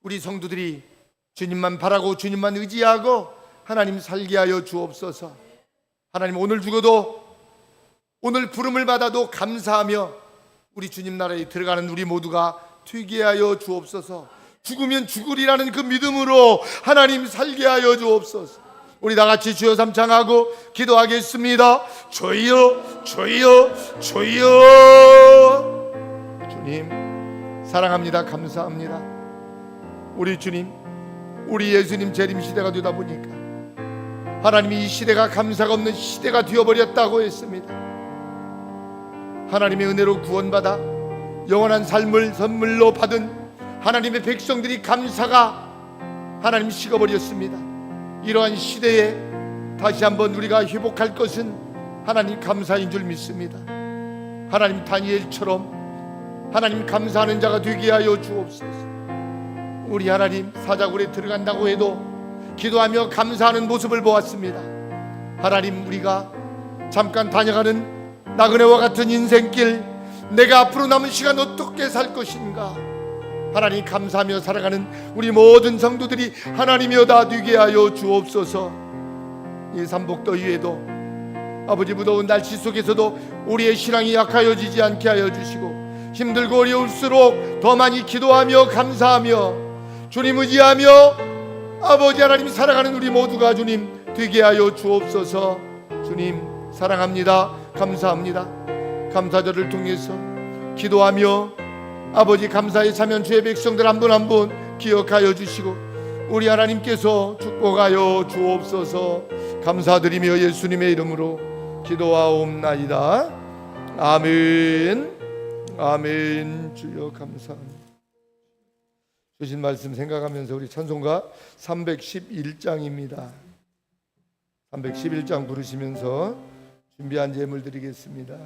S2: 우리 성도들이 주님만 바라고 주님만 의지하고 하나님 살게 하여 주옵소서. 하나님 오늘 죽어도 오늘 부름을 받아도 감사하며 우리 주님 나라에 들어가는 우리 모두가 되게 하여 주옵소서. 죽으면 죽으리라는 그 믿음으로 하나님 살게 하여 주옵소서. 우리 다 같이 주여 삼창하고 기도하겠습니다. 주여 주여 주여. 주님 사랑합니다. 감사합니다. 우리 주님, 우리 예수님 재림 시대가 되다 보니까 하나님이 이 시대가 감사가 없는 시대가 되어버렸다고 했습니다. 하나님의 은혜로 구원받아 영원한 삶을 선물로 받은 하나님의 백성들이 감사가 하나님 식어버렸습니다. 이러한 시대에 다시 한번 우리가 회복할 것은 하나님 감사인 줄 믿습니다. 하나님 다니엘처럼 하나님 감사하는 자가 되게 하여 주옵소서. 우리 하나님 사자굴에 들어간다고 해도 기도하며 감사하는 모습을 보았습니다. 하나님 우리가 잠깐 다녀가는 나그네와 같은 인생길, 내가 앞으로 남은 시간 어떻게 살 것인가, 하나님 감사하며 살아가는 우리 모든 성도들이 하나님이여 다 되게 하여 주옵소서. 이 삼복더위에도 아버지 무더운 날씨 속에서도 우리의 신앙이 약하여지지 않게 하여 주시고 힘들고 어려울수록 더 많이 기도하며 감사하며 주님 의지하며 아버지 하나님 살아가는 우리 모두가 주님 되게 하여 주옵소서. 주님 사랑합니다. 감사합니다. 감사절을 통해서 기도하며 아버지 감사의 사면 주의 백성들 한 분 한 분 기억하여 주시고 우리 하나님께서 축복하여 주옵소서. 감사드리며 예수님의 이름으로 기도하옵나이다. 아멘. 아멘. 주여 감사합니다. 주신 말씀 생각하면서 우리 찬송가 311장입니다. 311장 부르시면서 준비한 예물 드리겠습니다.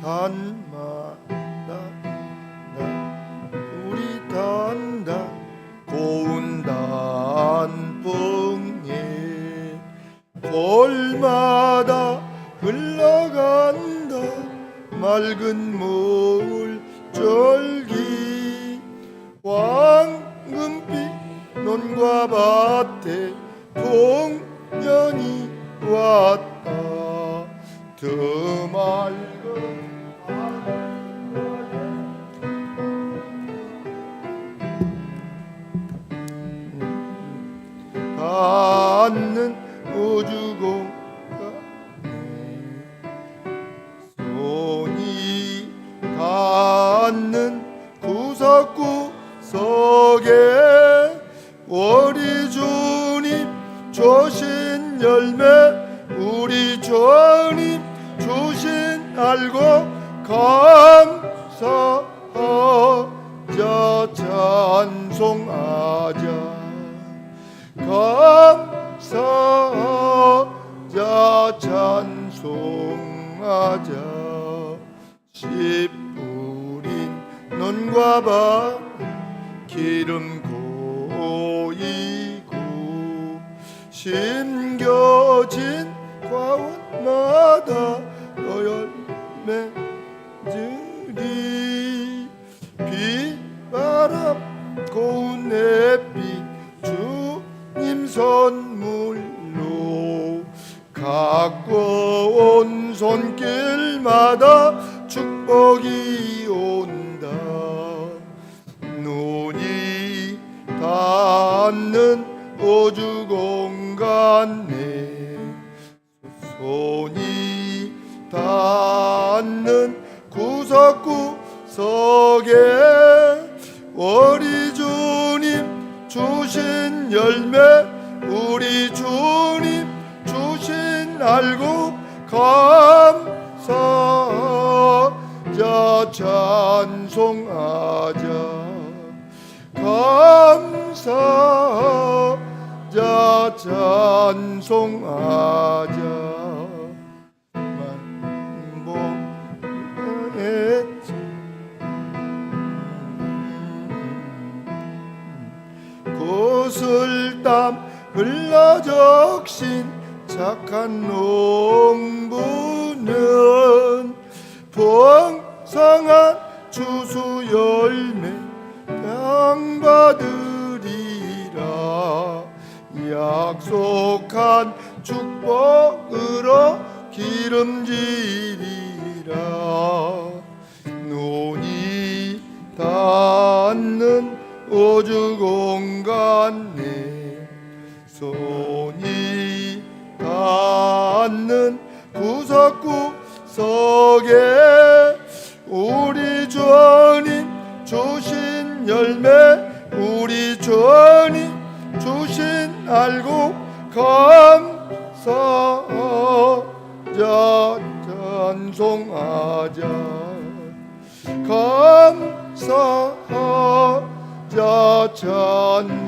S2: 산마다 우리 단다 고운 단풍에 볼마다 흘러간다 맑은 물줄기 황금빛 논과 밭에 풍년이 왔다 드맑은 닿는 우주공간에 손이 닿는 구석구석에 우리 주님 주신 열매 우리 주님 주신 알고 감사하자 찬송하자 감사하자 찬송하자 씨 뿌린 논과 밭 기름 고이고 심겨진 과원마다 열매들이 비바람 고운 햇빛 주님 선물로 가꿔온 손길마다 축복이 온다 눈이 닿는 우주 공간에 손이 닿는 구석구석에 우리 주님 주신 열매 우리 주님 주신 알고 감사하자 찬송하자 감사하자 찬송하자 만복의 구슬땀 흘러 적신 착한 농부는 풍성한 추수 열매 땅 받으리라 약속한 축복으로 기름지리라 눈이 닿는 우주 공간에 손이 닿는 구석구석에 우리 주님 주신 열매 우리 주님 주신 알고 감사하자 찬송하자 감사하자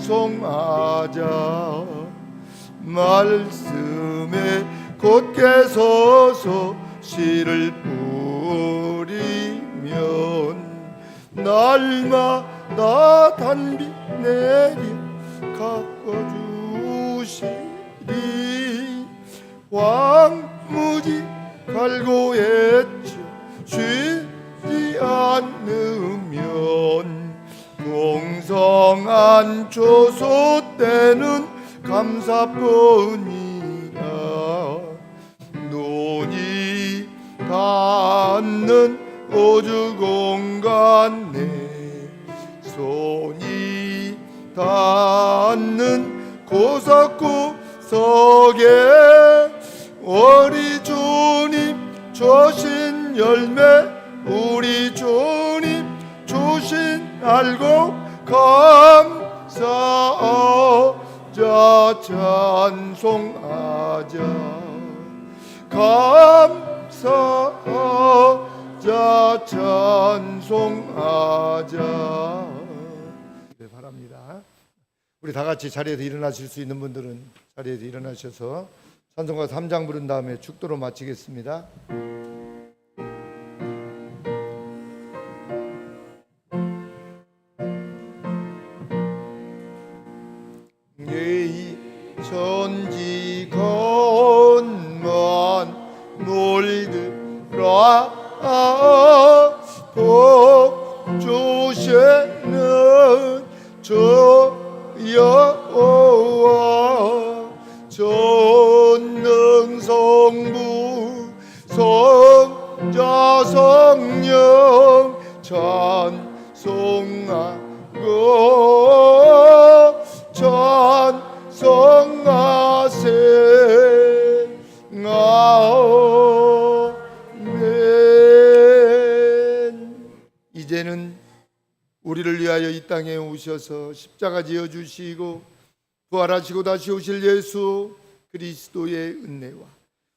S2: 찬송하자 말씀에 곧게 서서 씨를 뿌리면 날마다 단비 내려 가꿔주시리 왕무지 갈고했죠 쉬지 않으면 풍성한 조소 때는 감사뿐이라 눈이 닿는 우주 공간에 손이 닿는 구석구석에 우리 주님 주신 열매 우리 주님 주신 알고 감사하자 찬송하자 감사하자 찬송하자 바랍니다. 우리 다 같이 자리에서 일어나실 수 있는 분들은 자리에서 일어나셔서 찬송가 3장 부른 다음에 축도로 마치겠습니다. 복 주시는 주 여호와 전능성부 성자 성령 찬송하고 찬송하세 아멘. 이제는 우리를 위하여 이 땅에 오셔서 십자가 지어 주시고 부활하시고 다시 오실 예수 그리스도의 은혜와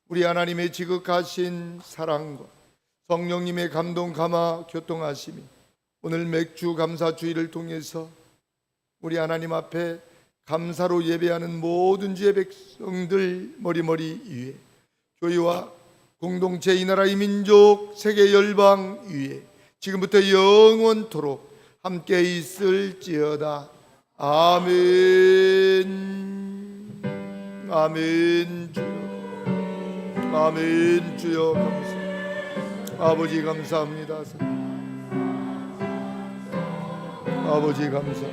S2: 우리 하나님의 지극하신 사랑과 성령님의 감동 감화 교통하심이 오늘 맥주 감사 주일을 통해서 우리 하나님 앞에 감사로 예배하는 모든 주의 백성들 머리머리 위에 교회와 공동체 이 나라 이 민족 세계 열방 위에 지금부터 영원토록 함께 있을지어다. 아멘. 아멘. 주여, 아멘. 주여 감사. 아버지 감사합니다. 아버지 감사.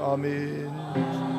S2: 아멘.